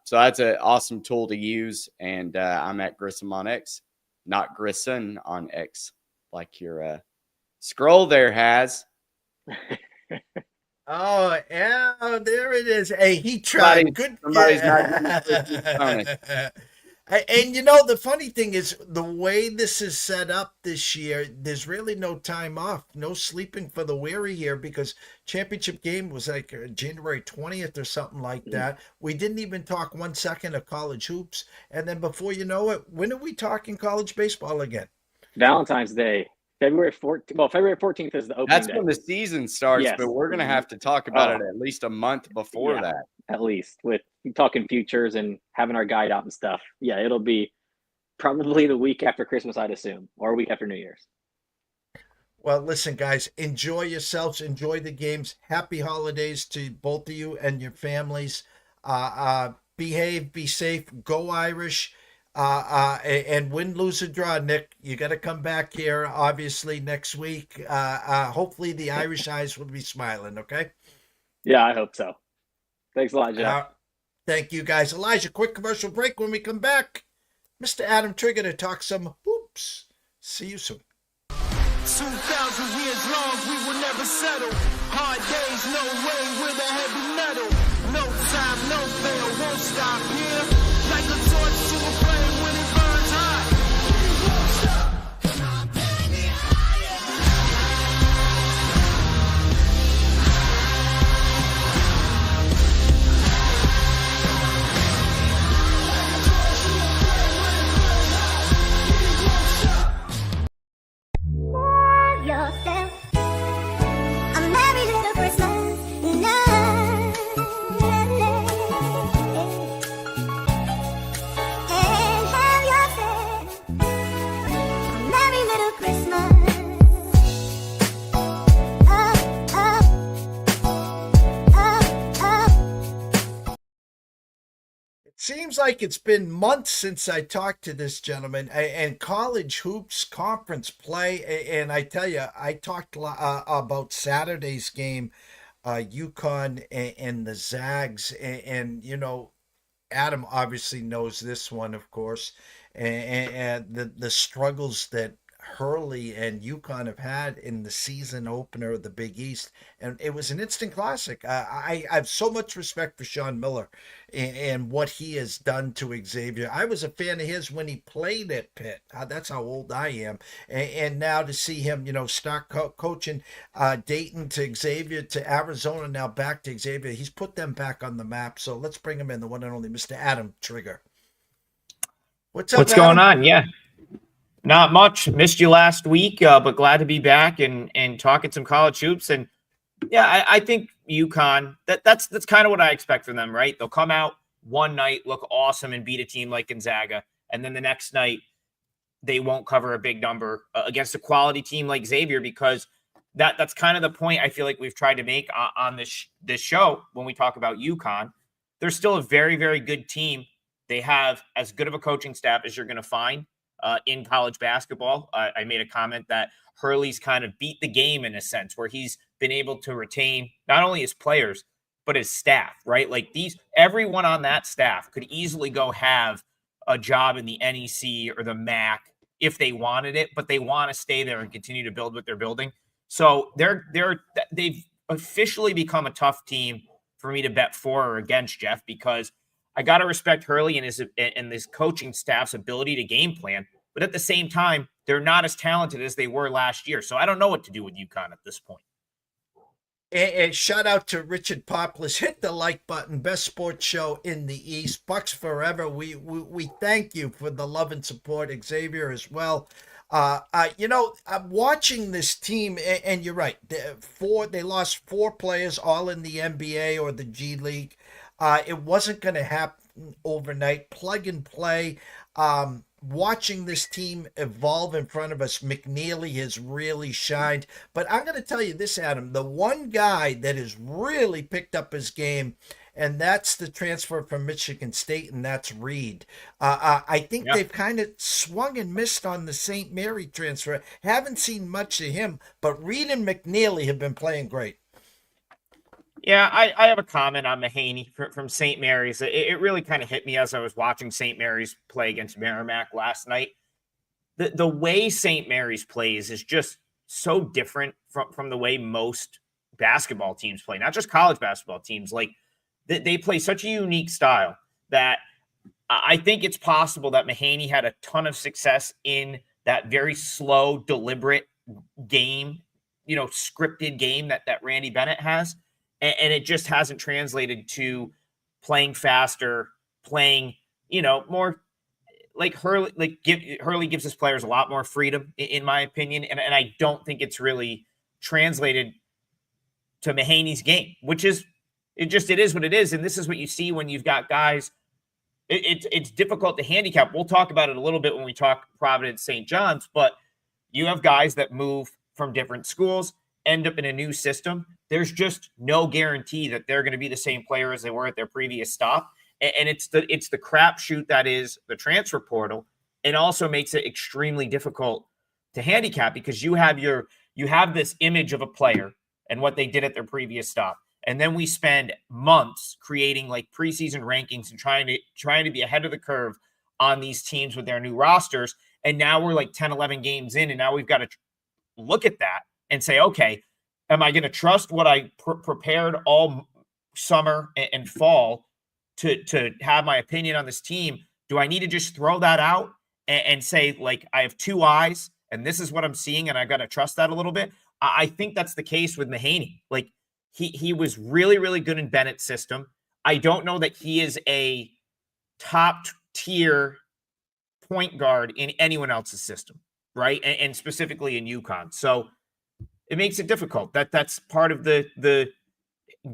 S2: So that's an awesome tool to use. And I'm at Grissom on X, not Grissom on X, like your scroll there has.
S1: Oh, yeah, there it is. Hey, he tried.
S2: Somebody's not
S1: And the funny thing is the way this is set up this year, there's really no time off, no sleeping for the weary here because championship game was like January 20th or something like that. We didn't even talk 1 second of college hoops. And then before you know it, when are we talking college baseball again?
S3: Valentine's Day. February 14th. Well, February 14th is the opening
S2: That's
S3: day.
S2: when the season starts,
S3: Yes.
S2: But we're going to have to talk about it at least a month before that.
S3: At least with talking futures and having our guide out and stuff. Yeah, it'll be probably the week after Christmas, I'd assume, or a week after New Year's.
S1: Well, listen, guys, enjoy yourselves, enjoy the games. Happy holidays to both of you and your families. Behave, be safe, go Irish, and win, lose, or draw. Nick, you got to come back here, obviously, next week. Hopefully, the Irish eyes will be smiling, okay?
S3: Yeah, I hope so. Thanks a lot, Jeff.
S1: Uh, Thank you, guys. Elijah, quick commercial break. When we come back, Mr. Adam Trigger to talk some hoops. See you soon.
S4: 2,000 years long, we will never settle. Hard days, no way, with a heavy metal. No time, no fail, won't stop here. Like a torch to a flame when it burns hot. We won't stop. Come on, baby, higher.
S5: Yourself a merry little Christmas. And have yourself a merry little Christmas. Up, up, up, up.
S1: It seems like it's been months since I talked to this gentleman and college hoops conference play. And I tell you, I talked about Saturday's game, UConn and the Zags. And, you know, Adam obviously knows this one, of course, and the struggles that Hurley and UConn have had in the season opener of the Big East, and it was an instant classic. I have so much respect for Sean Miller and what he has done to Xavier. I was a fan of his when he played at Pitt. That's how old I am, and now to see him, you know, start coaching Dayton to Xavier to Arizona, now back to Xavier. He's put them back on the map. So let's bring him in, the one and only Mr. Adam Trigger. What's up?
S6: What's
S1: Adam?
S6: going on? Yeah, not much. Missed you last week, but glad to be back and talking some college hoops. And yeah, I think UConn, that's kind of what I expect from them, right? They'll come out one night, look awesome, and beat a team like Gonzaga, and then the next night they won't cover a big number against a quality team like Xavier, because that's kind of the point I feel like we've tried to make on this show when we talk about UConn. They're still a very, very good team. They have as good of a coaching staff as you're going to find in college basketball. I made a comment that Hurley's kind of beat the game in a sense, where he's been able to retain not only his players, but his staff, right? Like everyone on that staff could easily go have a job in the NEC or the MAC if they wanted it, but they want to stay there and continue to build what they're building. So they've officially become a tough team for me to bet for or against, Jeff, because I got to respect Hurley and his coaching staff's ability to game plan. But at the same time, they're not as talented as they were last year. So I don't know what to do with UConn at this point.
S1: And shout out to Richard Poplis. Hit the like button. Best sports show in the East. Bucks forever. We thank you for the love and support. Xavier as well. You know, I'm watching this team, and you're right. They lost 4 players, all in the NBA or the G League. It wasn't going to happen overnight. Plug and play. Watching this team evolve in front of us, McNeely has really shined. But I'm going to tell you this, Adam, the one guy that has really picked up his game, and that's the transfer from Michigan State, and that's Reed. I think they've kind of swung and missed on the St. Mary transfer. Haven't seen much of him, but Reed and McNeely have been playing great.
S6: Yeah, I have a comment on Mahaney from St. Mary's. It really kind of hit me as I was watching St. Mary's play against Merrimack last night. The way St. Mary's plays is just so different from the way most basketball teams play, not just college basketball teams. Like they play such a unique style that I think it's possible that Mahaney had a ton of success in that very slow, deliberate game, scripted game that Randy Bennett has. And it just hasn't translated to playing faster, playing, more like Hurley. Hurley gives his players a lot more freedom, in my opinion. And I don't think it's really translated to Mahaney's game, which is, it is what it is. And this is what you see when you've got guys. It's difficult to handicap. We'll talk about it a little bit when we talk Providence St. John's, but you have guys that move from different schools, end up in a new system. There's just no guarantee that they're going to be the same player as they were at their previous stop. And it's the crapshoot that is the transfer portal. It also makes it extremely difficult to handicap because you have this image of a player and what they did at their previous stop. And then we spend months creating like preseason rankings and trying to be ahead of the curve on these teams with their new rosters. And now we're like 10, 11 games in, and now we've got to look at that and say, okay, am I going to trust what I prepared all summer and fall to have my opinion on this team? Do I need to just throw that out and say, like, I have two eyes and this is what I'm seeing and I got to trust that a little bit? I think that's the case with Mahaney. Like, he was really, really good in Bennett's system. I don't know that he is a top tier point guard in anyone else's system, right? And specifically in UConn. So it makes it difficult. That's part of the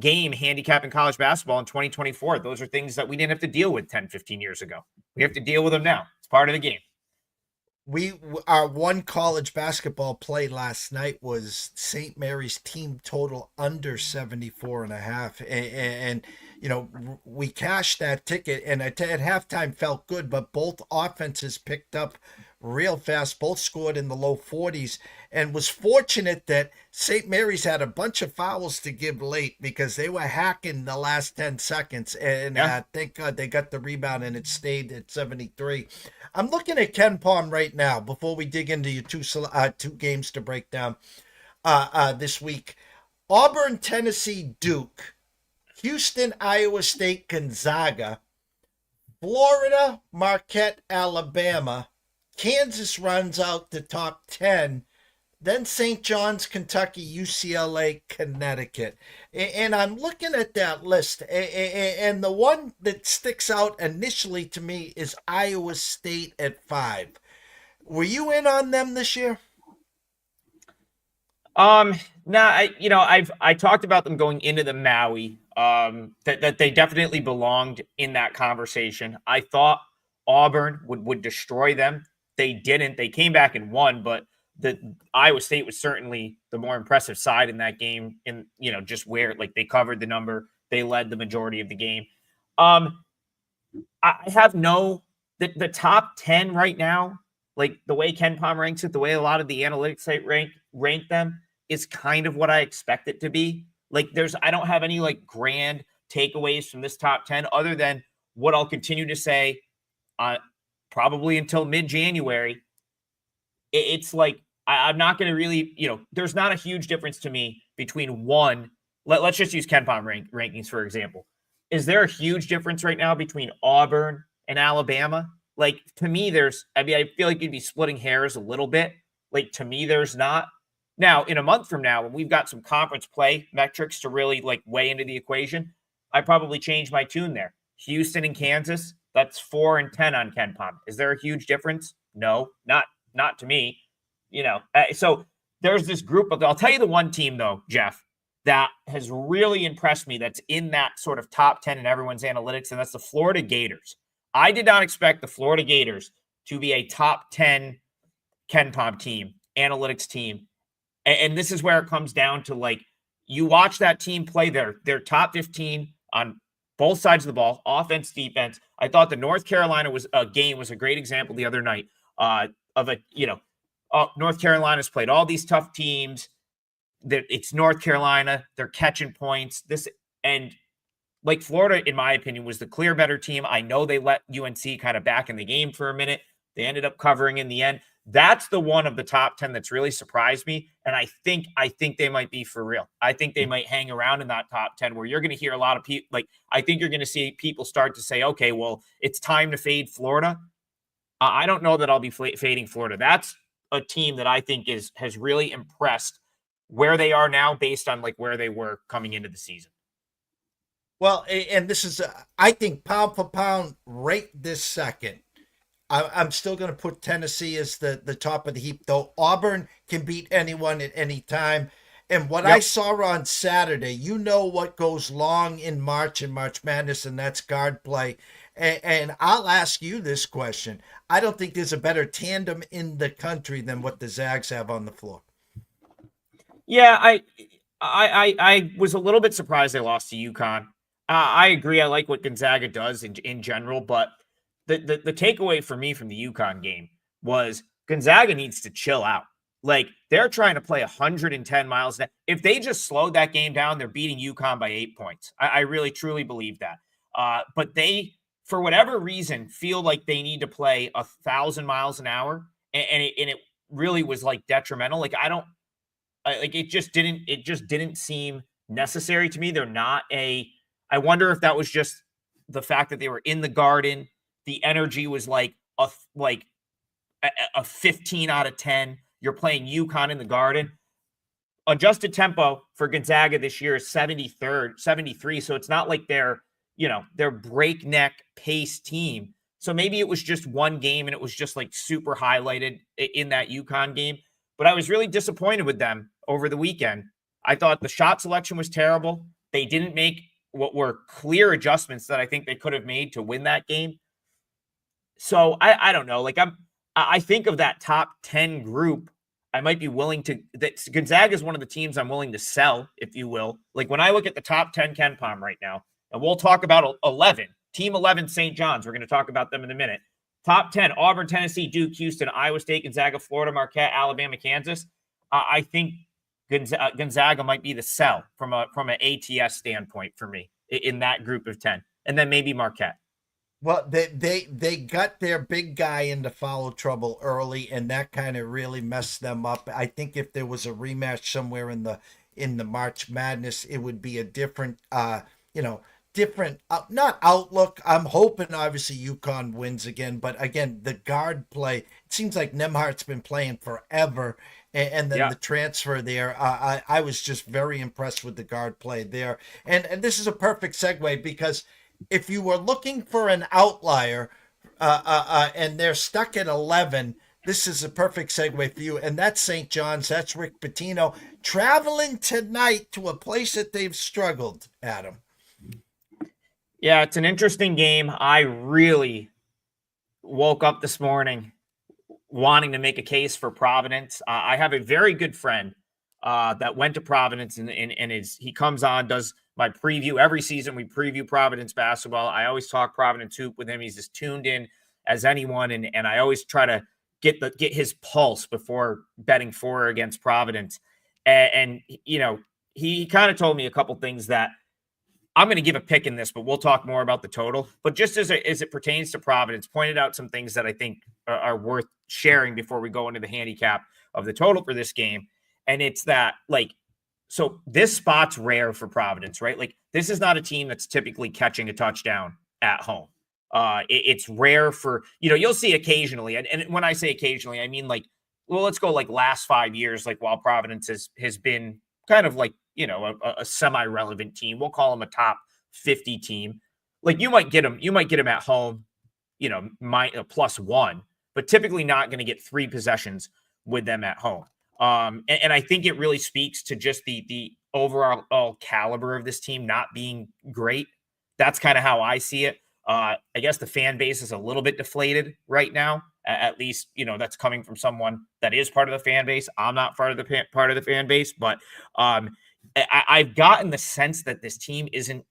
S6: game handicapping college basketball in 2024. Those are things that we didn't have to deal with 10, 15 years ago. We have to deal with them now. It's part of the game.
S1: Our one college basketball play last night was St. Mary's team total under 74.5. And you know, we cashed that ticket, and at halftime felt good, but both offenses picked up real fast. Both scored in the low 40s, and was fortunate that St. Mary's had a bunch of fouls to give late because they were hacking the last 10 seconds. And thank God they got the rebound, and it stayed at 73. I'm looking at Ken Palm right now before we dig into your two games to break down this week. Auburn, Tennessee, Duke. Houston, Iowa State, Gonzaga. Florida, Marquette, Alabama. Kansas runs out the top 10. Then St. John's, Kentucky, UCLA, Connecticut. And I'm looking at that list, and the one that sticks out initially to me is Iowa State at 5. Were you in on them this year?
S6: No, I talked about them going into the Maui, that they definitely belonged in that conversation. I thought Auburn would destroy them. They didn't. They came back and won, but the Iowa State was certainly the more impressive side in that game. In just where like they covered the number, they led the majority of the game. I have the top 10 right now, like the way Ken Palm ranks it, the way a lot of the analytics site rank them is kind of what I expect it to be. Like I don't have any like grand takeaways from this top 10 other than what I'll continue to say probably until mid-January. It's like, I'm not going to really, there's not a huge difference to me between one. Let's just use Ken Palm rankings, for example. Is there a huge difference right now between Auburn and Alabama? Like, to me, I feel like you'd be splitting hairs a little bit. Like, to me, there's not. Now, in a month from now, when we've got some conference play metrics to really like weigh into the equation, I probably change my tune there. Houston and Kansas, that's 4 and 10 on Ken Palm. Is there a huge difference? No, not to me. So there's this group of, I'll tell you the one team though, Jeff, that has really impressed me that's in that sort of top 10 in everyone's analytics, and that's the Florida Gators. I did not expect the Florida Gators to be a top 10 Ken Palm team, analytics team. And this is where it comes down to, like, you watch that team play their top 15 on both sides of the ball, offense, defense. I thought the North Carolina game was a great example the other night North Carolina's played all these tough teams. It's North Carolina. They're catching points. And like Florida, in my opinion, was the clear better team. I know they let UNC kind of back in the game for a minute. They ended up covering in the end. That's the one of the top 10 that's really surprised me. And I think they might be for real. I think they might hang around in that top 10 where you're going to hear a lot of people. Like, I think you're going to see people start to say, okay, well, it's time to fade Florida. I don't know that I'll be fading Florida. That's a team that I think has really impressed where they are now based on like where they were coming into the season.
S1: Well, and this is, I think, pound for pound, right this second, I'm still going to put Tennessee as the top of the heap, though Auburn can beat anyone at any time. And what I saw on Saturday, what goes long in March and March Madness, and that's guard play. And I'll ask you this question. I don't think there's a better tandem in the country than what the Zags have on the floor.
S6: Yeah, I was a little bit surprised they lost to UConn. I agree. I like what Gonzaga does in general, but the takeaway for me from the UConn game was Gonzaga needs to chill out. Like they're trying to play 110 miles an hour. If they just slowed that game down, they're beating UConn by 8 points. I really truly believe that. But they, for whatever reason, feel like they need to play 1,000 miles an hour, and it really was like detrimental. Like it just didn't seem necessary to me. They're not a. I wonder if that was just the fact that they were in the Garden. The energy was like a 15 out of 10. You're playing UConn in the Garden. Adjusted tempo for Gonzaga this year is 73. So it's not like they're breakneck pace team. So maybe it was just one game and it was just like super highlighted in that UConn game. But I was really disappointed with them over the weekend. I thought the shot selection was terrible. They didn't make what were clear adjustments that I think they could have made to win that game. So I don't know. Like I think of that top 10 group, I might be willing to. That Gonzaga is one of the teams I'm willing to sell, if you will. Like when I look at the top 10 Ken Palm right now, and we'll talk about 11, Team 11, St. John's. We're going to talk about them in a minute. Top 10: Auburn, Tennessee, Duke, Houston, Iowa State, Gonzaga, Florida, Marquette, Alabama, Kansas. I think Gonzaga might be the sell from an ATS standpoint for me in that group of 10, and then maybe Marquette.
S1: Well, they got their big guy into foul trouble early, and that kind of really messed them up. I think if there was a rematch somewhere in the March Madness, it would be a different, different not outlook. I'm hoping obviously UConn wins again, but again, the guard play. It seems like Nemhart's been playing forever, and then the transfer there. I was just very impressed with the guard play there, and this is a perfect segue because if you were looking for an outlier and they're stuck at 11, this is a perfect segue for you. And that's St. John's. That's Rick Pitino traveling tonight to a place that they've struggled, Adam.
S6: Yeah, it's an interesting game. I really woke up this morning wanting to make a case for Providence. I have a very good friend that went to Providence and he comes on, does my preview every season. We preview Providence basketball. I always talk Providence hoop with him. He's as tuned in as anyone, and I always try to get his pulse before betting for or against Providence. And he kind of told me a couple things that I'm going to give a pick in this, but we'll talk more about the total. But just as it pertains to Providence, pointed out some things that I think are worth sharing before we go into the handicap of the total for this game. And it's that, so this spot's rare for Providence, right? Like, this is not a team that's typically catching a touchdown at home. It's rare for, you'll see occasionally. And when I say occasionally, I mean let's go last 5 years, while Providence has been kind of a semi-relevant team. We'll call them a top 50 team. You might get them at home, +1, but typically not going to get 3 possessions with them at home. And I think it really speaks to just the overall caliber of this team not being great. That's kind of how I see it. I guess the fan base is a little bit deflated right now. At least, that's coming from someone that is part of the fan base. I'm not part of the fan base, but I've gotten the sense that this team isn't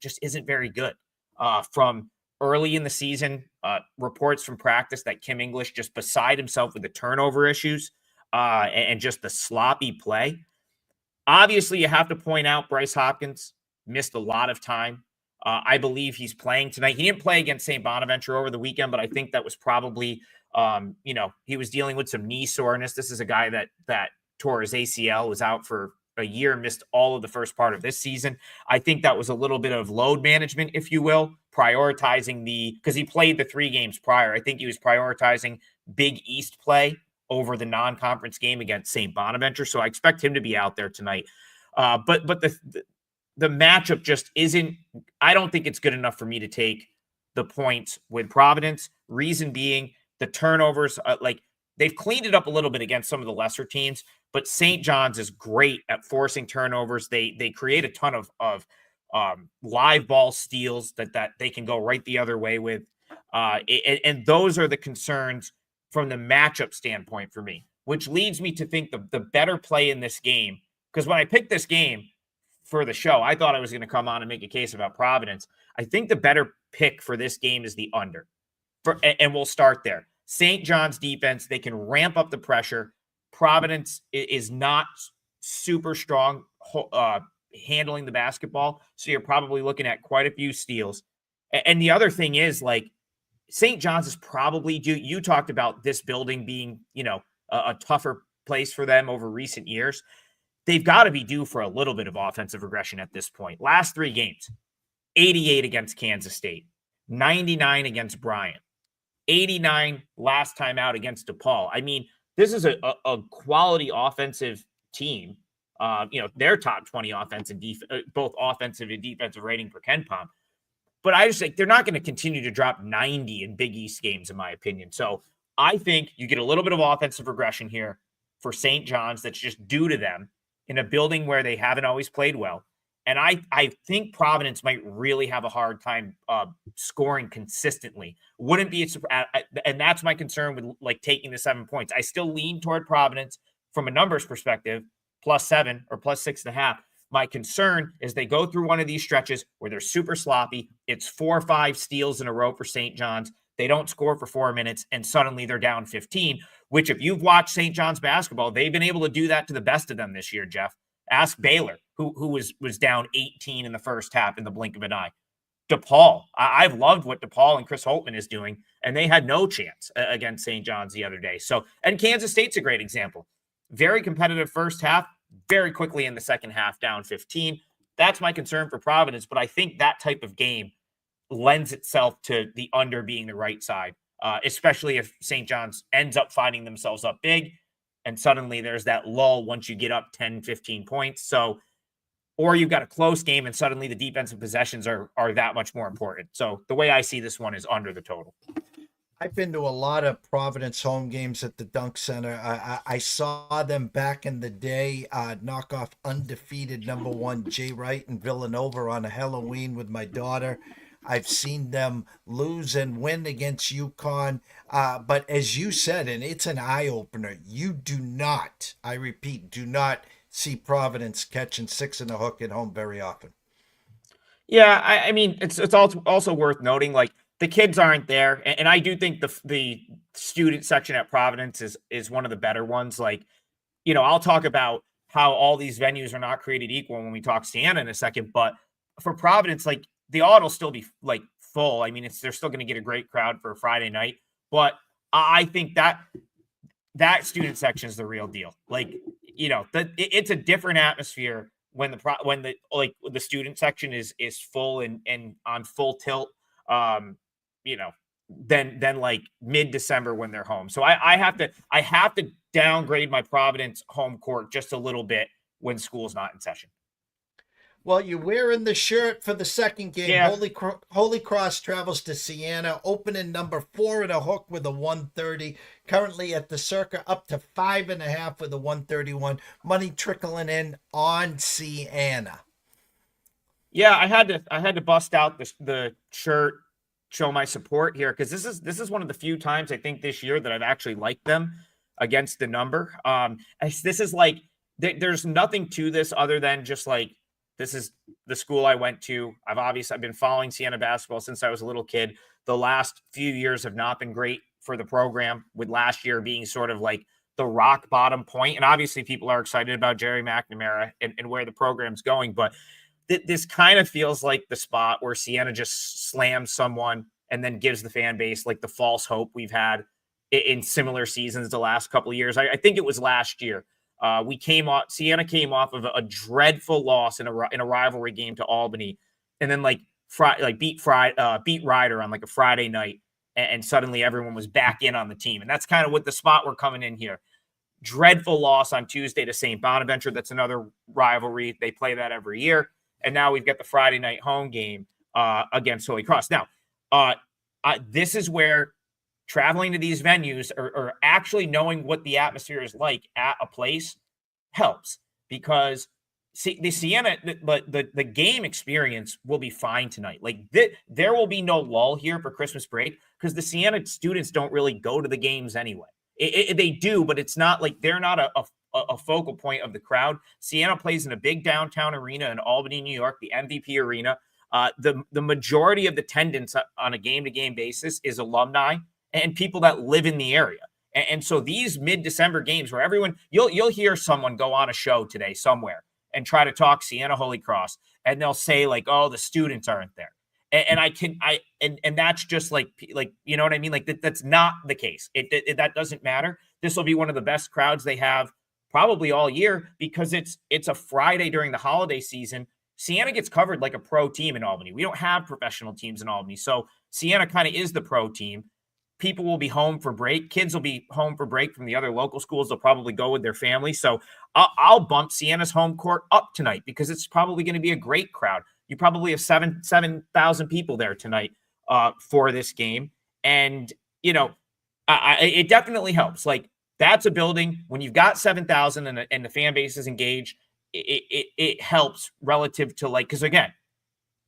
S6: very good. From early in the season, reports from practice that Kim English just beside himself with the turnover issues. And just the sloppy play. Obviously, you have to point out Bryce Hopkins missed a lot of time. I believe he's playing tonight. He didn't play against St. Bonaventure over the weekend, but I think that was probably, he was dealing with some knee soreness. This is a guy that tore his ACL, was out for a year, missed all of the first part of this season. I think that was a little bit of load management, if you will, prioritizing because he played the 3 games prior. I think he was prioritizing Big East play over the non-conference game against St. Bonaventure. So I expect him to be out there tonight. But the matchup just isn't, I don't think it's good enough for me to take the points with Providence. Reason being the turnovers, they've cleaned it up a little bit against some of the lesser teams, but St. John's is great at forcing turnovers. They create a ton of live ball steals that they can go right the other way with. And those are the concerns from the matchup standpoint for me, which leads me to think the better play in this game Because when I picked this game for the show, I thought I was going to come on and make a case about Providence. I think the better pick for this game is the under. And we'll start there. St. John's defense, they can ramp up the pressure. Providence is not super strong handling the basketball, so you're probably looking at quite a few steals. And the other thing is, like, St. John's is probably due. You talked about this building being, a tougher place for them over recent years. They've got to be due for a little bit of offensive regression at this point. Last 3 games, 88 against Kansas State, 99 against Bryant, 89 last time out against DePaul. I mean, this is a quality offensive team. Their top 20 offense and both offensive and defensive rating per KenPom. But I just think they're not going to continue to drop 90 in Big East games, in my opinion. So I think you get a little bit of offensive regression here for St. John's that's just due to them in a building where they haven't always played well. And I think Providence might really have a hard time scoring consistently. Wouldn't be, and that's my concern with like taking the 7 points. I still lean toward Providence from a numbers perspective, +7 or +6.5. My concern is they go through one of these stretches where they're super sloppy. It's 4 or 5 steals in a row for St. John's. They don't score for 4 minutes, and suddenly they're down 15, which if you've watched St. John's basketball, they've been able to do that to the best of them this year, Jeff. Ask Baylor, who was down 18 in the first half in the blink of an eye. DePaul, I've loved what DePaul and Chris Holtman is doing, and they had no chance against St. John's the other day. So, and Kansas State's a great example. Very competitive first half, very quickly in the second half, down 15. That's my concern for Providence, but I think that type of game lends itself to the under being the right side, especially if St. John's ends up finding themselves up big, and suddenly there's that lull once you get up 10, 15 points. So, or you've got a close game and suddenly the defensive possessions are that much more important. So the way I see this one is under the total.
S1: I've been to a lot of Providence home games at the Dunk Center. I saw them back in the day knock off undefeated number 1 Jay Wright and Villanova on a Halloween with my daughter. I've seen them lose and win against UConn. But as you said, and it's an eye-opener, you do not, I repeat, do not see Providence catching 6 in a hook at home very often.
S6: Yeah, I mean, it's also worth noting, like, the kids aren't there, and I do think the student section at Providence is one of the better ones. Like, I'll talk about how all these venues are not created equal when we talk Siena in a second, but for Providence, like, the odd will still be like full. I mean, they're still going to get a great crowd for a Friday night, but I think that student section is the real deal. Like, it's a different atmosphere when the student section is full and on full tilt. Than like mid-December when they're home. So I have to downgrade my Providence home court just a little bit when school's not in session.
S1: Well, you're wearing the shirt for the second game.
S6: Yeah.
S1: Holy Cross travels to Siena, opening number 4 at a hook with a 130. Currently at the Circa, up to 5.5 with a 131. Money trickling in on Siena.
S6: Yeah, I had to bust out the shirt, show my support here, because this is one of the few times I think this year that I've actually liked them against the number. This is like there's nothing to this other than just like, this is the school I went to. I've been following Siena basketball since I was a little kid. The last few years have not been great for the program, with last year being sort of like the rock bottom point. And obviously people are excited about Jerry McNamara and where the program's going, but this kind of feels like the spot where Siena just slams someone and then gives the fan base like the false hope we've had in similar seasons the last couple of years. I think it was last year. Siena came off of a dreadful loss in a rivalry game to Albany, and then beat Ryder on like a Friday night, and suddenly everyone was back in on the team. And that's kind of what the spot we're coming in here. Dreadful loss on Tuesday to St. Bonaventure. That's another rivalry. They play that every year. And now we've got the Friday night home game against Holy Cross. Now, this is where traveling to these venues or actually knowing what the atmosphere is like at a place helps, because the Siena, the game experience will be fine tonight. Like there will be no lull here for Christmas break, because the Siena students don't really go to the games anyway. They do, but it's not like they're not a focal point of the crowd. Siena plays in a big downtown arena in Albany, New York, the MVP Arena. The majority of the attendance on a game-to-game basis is alumni and people that live in the area. And so these mid-December games where everyone, you'll hear someone go on a show today somewhere and try to talk Siena Holy Cross, and they'll say like, "Oh, the students aren't there," and that's just like you know what I mean? Like that's not the case. That doesn't matter. This will be one of the best crowds they have probably all year because it's a Friday during the holiday season. Siena gets covered like a pro team in Albany. We don't have professional teams in Albany, so Siena kind of is the pro team. People will be home for break. Kids will be home for break from the other local schools. They'll probably go with their family. So I'll bump Siena's home court up tonight because it's probably going to be a great crowd. You probably have 7,000 people there tonight for this game. And, you know, it definitely helps. Like, that's a building. When you've got 7,000 and the fan base is engaged, it helps relative to, like, because, again,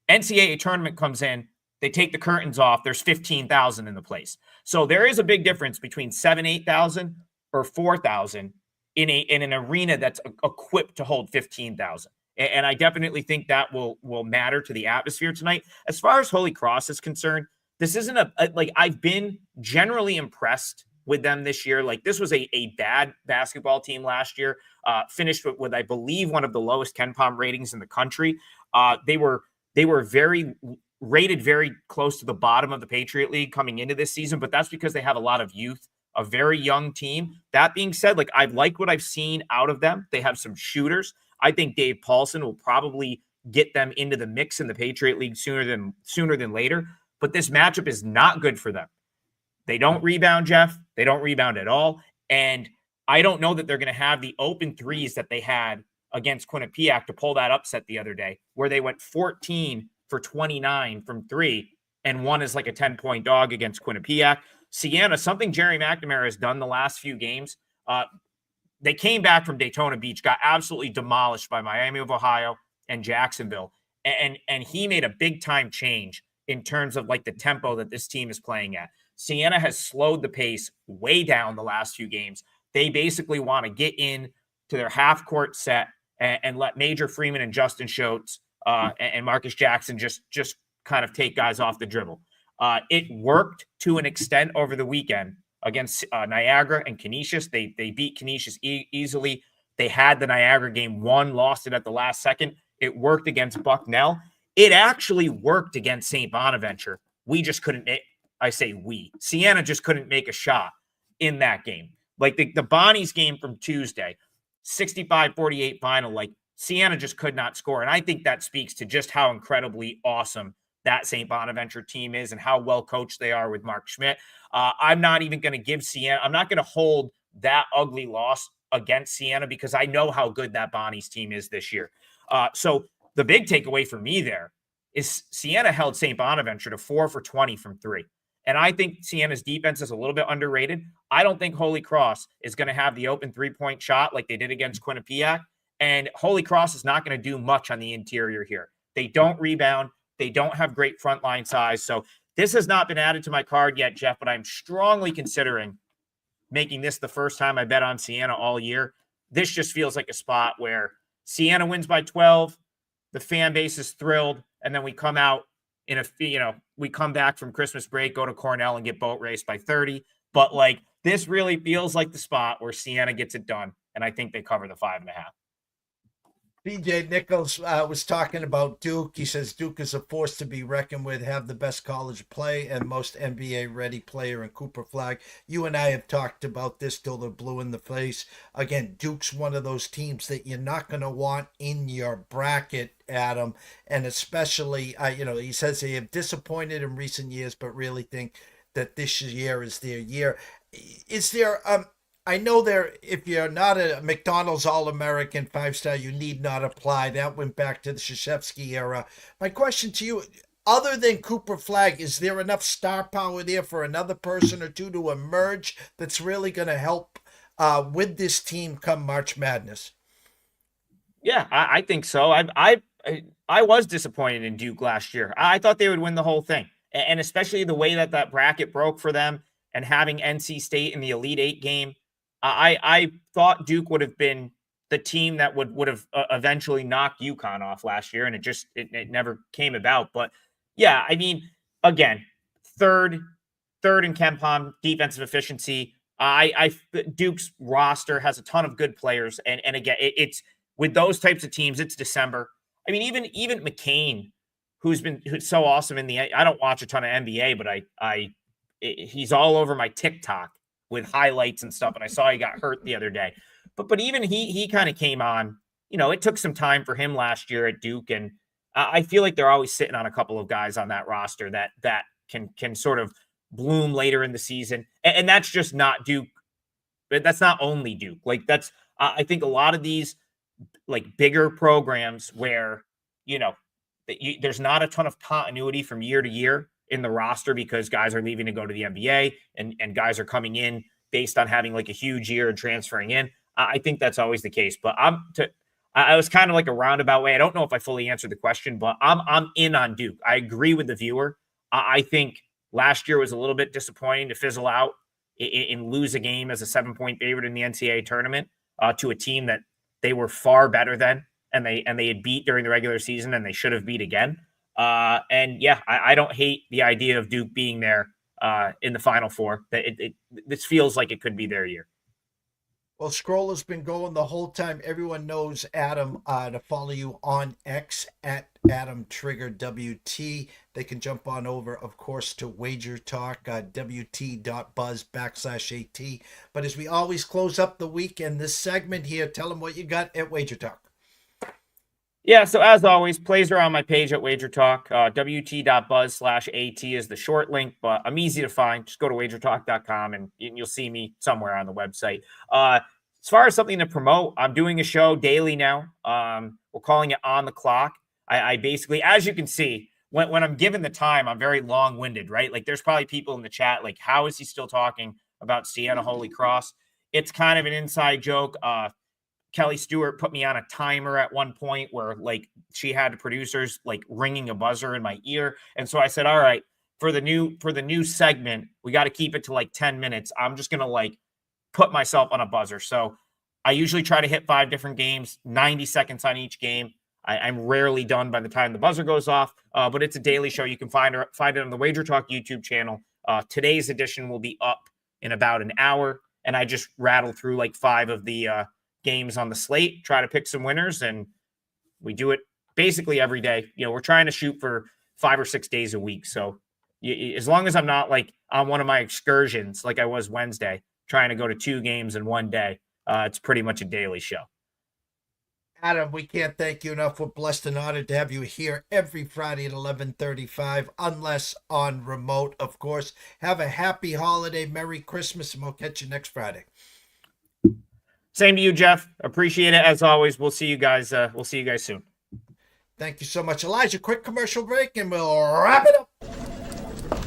S6: NCAA tournament comes in, they take the curtains off, there's 15,000 in the place. So there is a big difference between 8,000 or 4,000 in an arena that's equipped to hold 15,000. And I definitely think that will matter to the atmosphere tonight. As far as Holy Cross is concerned, this isn't like, I've been generally impressed with them this year. Like, this was a bad basketball team last year, finished with, I believe, one of the lowest KenPom ratings in the country. They were rated very close to the bottom of the Patriot League coming into this season, but that's because they have a lot of youth, a very young team. That being said, like, I like what I've seen out of them. They have some shooters. I think Dave Paulson will probably get them into the mix in the Patriot League sooner than later, but this matchup is not good for them. They don't rebound, Jeff. They don't rebound at all, and I don't know that they're going to have the open threes that they had against Quinnipiac to pull that upset the other day, where they went 14 for 29 from three, and one is like a 10-point dog against Quinnipiac. Siena, something Jerry McNamara has done the last few games. They came back from Daytona Beach, got absolutely demolished by Miami of Ohio and Jacksonville, and he made a big-time change in terms of, like, the tempo that this team is playing at. Siena has slowed the pace way down the last few games. They basically want to get in to their half-court set and let Major Freeman and Justin Schultz and Marcus Jackson just kind of take guys off the dribble. It worked to an extent over the weekend against Niagara and Canisius. They beat Canisius easily. They had the Niagara game won, lost it at the last second. It worked against Bucknell. It actually worked against St. Bonaventure. We just couldn't Siena just couldn't make a shot in that game. Like the Bonnies game from Tuesday, 65-48 final, like, Siena just could not score. And I think that speaks to just how incredibly awesome that St. Bonaventure team is and how well coached they are with Mark Schmidt. I'm not even going to give Siena, I'm not going to hold that ugly loss against Siena because I know how good that Bonnies team is this year. So the big takeaway for me there is Siena held St. Bonaventure to 4 for 20 from three. And I think Siena's defense is a little bit underrated. I don't think Holy Cross is going to have the open three-point shot like they did against Quinnipiac. And Holy Cross is not going to do much on the interior here. They don't rebound. They don't have great frontline size. So this has not been added to my card yet, Jeff, but I'm strongly considering making this the first time I bet on Siena all year. This just feels like a spot where Siena wins by 12, the fan base is thrilled, and then we come out we come back from Christmas break, go to Cornell and get boat raced by 30. But, like, this really feels like the spot where Siena gets it done, and I think they cover the 5.5.
S1: BJ Nichols was talking about Duke. He says Duke is a force to be reckoned with, have the best college play and most NBA-ready player in Cooper Flagg. You and I have talked about this till they're blue in the face. Again, Duke's one of those teams that you're not going to want in your bracket, Adam, and especially, he says they have disappointed in recent years, but really think that this year is their year. Is there... I know if you're not a McDonald's All-American 5-star, you need not apply. That went back to the Krzyzewski era. My question to you, other than Cooper Flagg, is there enough star power there for another person or two to emerge that's really going to help with this team come March Madness?
S6: Yeah, I think so. I was disappointed in Duke last year. I thought they would win the whole thing, and especially the way that bracket broke for them and having NC State in the Elite Eight game. I thought Duke would have been the team that would have eventually knocked UConn off last year, and it never came about. But yeah, I mean, again, third in KenPom defensive efficiency. Duke's roster has a ton of good players, and again, it's with those types of teams. It's December. I mean, even McCain, who's so awesome in the. I don't watch a ton of NBA, but he's all over my TikTok with highlights and stuff. And I saw he got hurt the other day. But even he kind of came on. You know, it took some time for him last year at Duke, and I feel like they're always sitting on a couple of guys on that roster that can sort of bloom later in the season. And that's just not Duke. But that's not only Duke. Like that's I think a lot of these like bigger programs where there's not a ton of continuity from year to year in the roster because guys are leaving to go to the NBA and guys are coming in based on having like a huge year and transferring in. I think that's always the case. But I was kind of like a roundabout way. I don't know if I fully answered the question, but I'm in on Duke. I agree with the viewer. I think last year was a little bit disappointing to fizzle out and lose a game as a 7-point favorite in the NCAA tournament to a team that they were far better than and they had beat during the regular season and they should have beat again. And yeah, I don't hate the idea of Duke being there in the Final Four. This feels like it could be their year.
S1: Well, Scroll has been going the whole time. Everyone knows Adam to follow you on X at Adam Trigger WT. They can jump on over, of course, to Wager Talk, WT.buzz/AT. But as we always close up the week in this segment here, tell them what you got at Wager Talk.
S6: Yeah, so as always, plays are on my page at Wager Talk. WT.buzz/AT is the short link, but I'm easy to find. Just go to wagertalk.com and you'll see me somewhere on the website. As far as something to promote, I'm doing a show daily now. We're calling it On the Clock. I basically, as you can see, when I'm given the time, I'm very long-winded, right? Like there's probably people in the chat like, how is he still talking about Sienna Holy Cross? It's kind of an inside joke. Kelly Stewart put me on a timer at one point where like she had the producers like ringing a buzzer in my ear. And so I said, all right, for the new segment, we got to keep it to like 10 minutes. I'm just going to like put myself on a buzzer. So I usually try to hit 5 different games, 90 seconds on each game. I'm rarely done by the time the buzzer goes off, but it's a daily show. You can find it on the Wager Talk YouTube channel. Today's edition will be up in about an hour. And I just rattle through like 5 of the, games on the slate, try to pick some winners, and we do it basically every day. You know, we're trying to shoot for 5 or 6 days a week. So as long as I'm not like on one of my excursions, like I was Wednesday, trying to go to 2 games in one day, it's pretty much a daily show.
S1: Adam, we can't thank you enough. We're blessed and honored to have you here every Friday at 11:35, unless on remote, of course. Have a happy holiday, Merry Christmas, and we'll catch you next Friday.
S6: Same to you, Jeff. Appreciate it as always. We'll see you guys. Soon.
S1: Thank you so much, Elijah. Quick commercial break, and we'll wrap it up.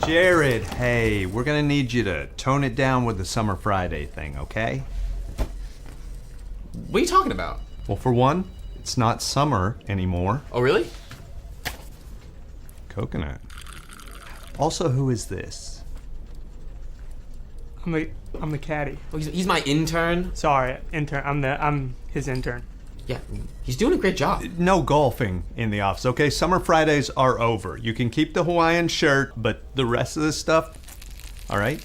S7: Jared, hey, we're gonna need you to tone it down with the Summer Friday thing, okay?
S8: What are you talking about?
S7: Well, for one, it's not summer anymore.
S8: Oh, really?
S7: Coconut. Also, who is this?
S9: I'm the caddy.
S8: Oh, he's my intern.
S9: Sorry, intern. I'm his intern.
S8: Yeah, he's doing a great job.
S7: No golfing in the office, okay? Summer Fridays are over. You can keep the Hawaiian shirt, but the rest of this stuff, all right?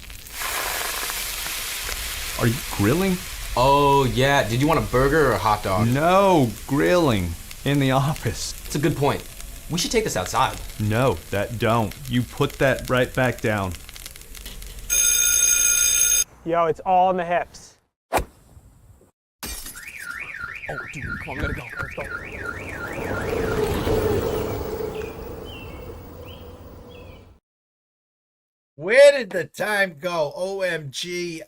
S7: Are you grilling?
S8: Oh, yeah. Did you want a burger or a hot dog?
S7: No, grilling in the office.
S8: That's a good point. We should take this outside.
S7: No, that don't. You put that right back down.
S9: Yo, it's all in the hips.
S8: Oh, dude, come on, we gotta go. Let's go.
S1: Where did the time go? OMG.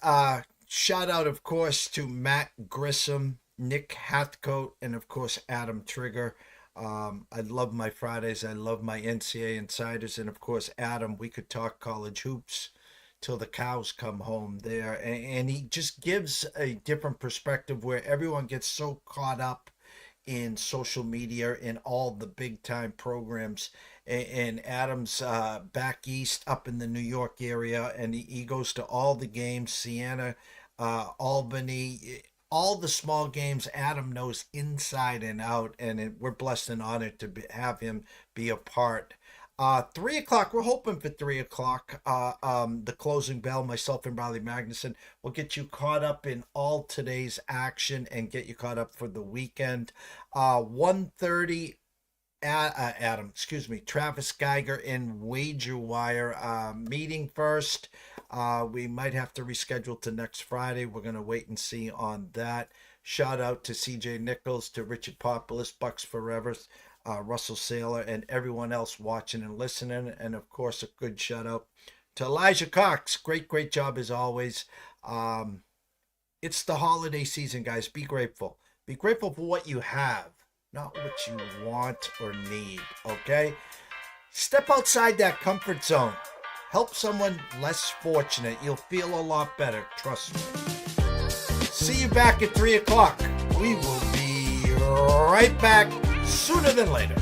S1: Shout out, of course, to Matt Grissom, Nick Hathcote, and, of course, Adam Trigger. I love my Fridays. I love my NCAA Insiders. And, of course, Adam, we could talk college hoops till the cows come home there. And he just gives a different perspective where everyone gets so caught up in social media and all the big time programs. And Adam's back east up in the New York area, and he goes to all the games. Sienna Albany, all the small games Adam knows inside and out, and we're blessed and honored to have him be a part. 3 o'clock, we're hoping for 3 o'clock. The closing bell, myself and Riley Magnuson will get you caught up in all today's action and get you caught up for the weekend. 1:30, Travis Geiger and Wager Wire meeting first. We might have to reschedule to next Friday. We're going to wait and see on that. Shout out to CJ Nichols, to Richard Populus, Bucks Forever, Russell Saylor, and everyone else watching and listening. And of course, a good shout out to Elijah Cox. Great job as always. It's the holiday season, guys. Be grateful. Be grateful for what you have, not what you want or need, okay? Step outside that comfort zone. Help someone less fortunate. You'll feel a lot better, trust me. See you back at 3 o'clock. We will be right back sooner than later.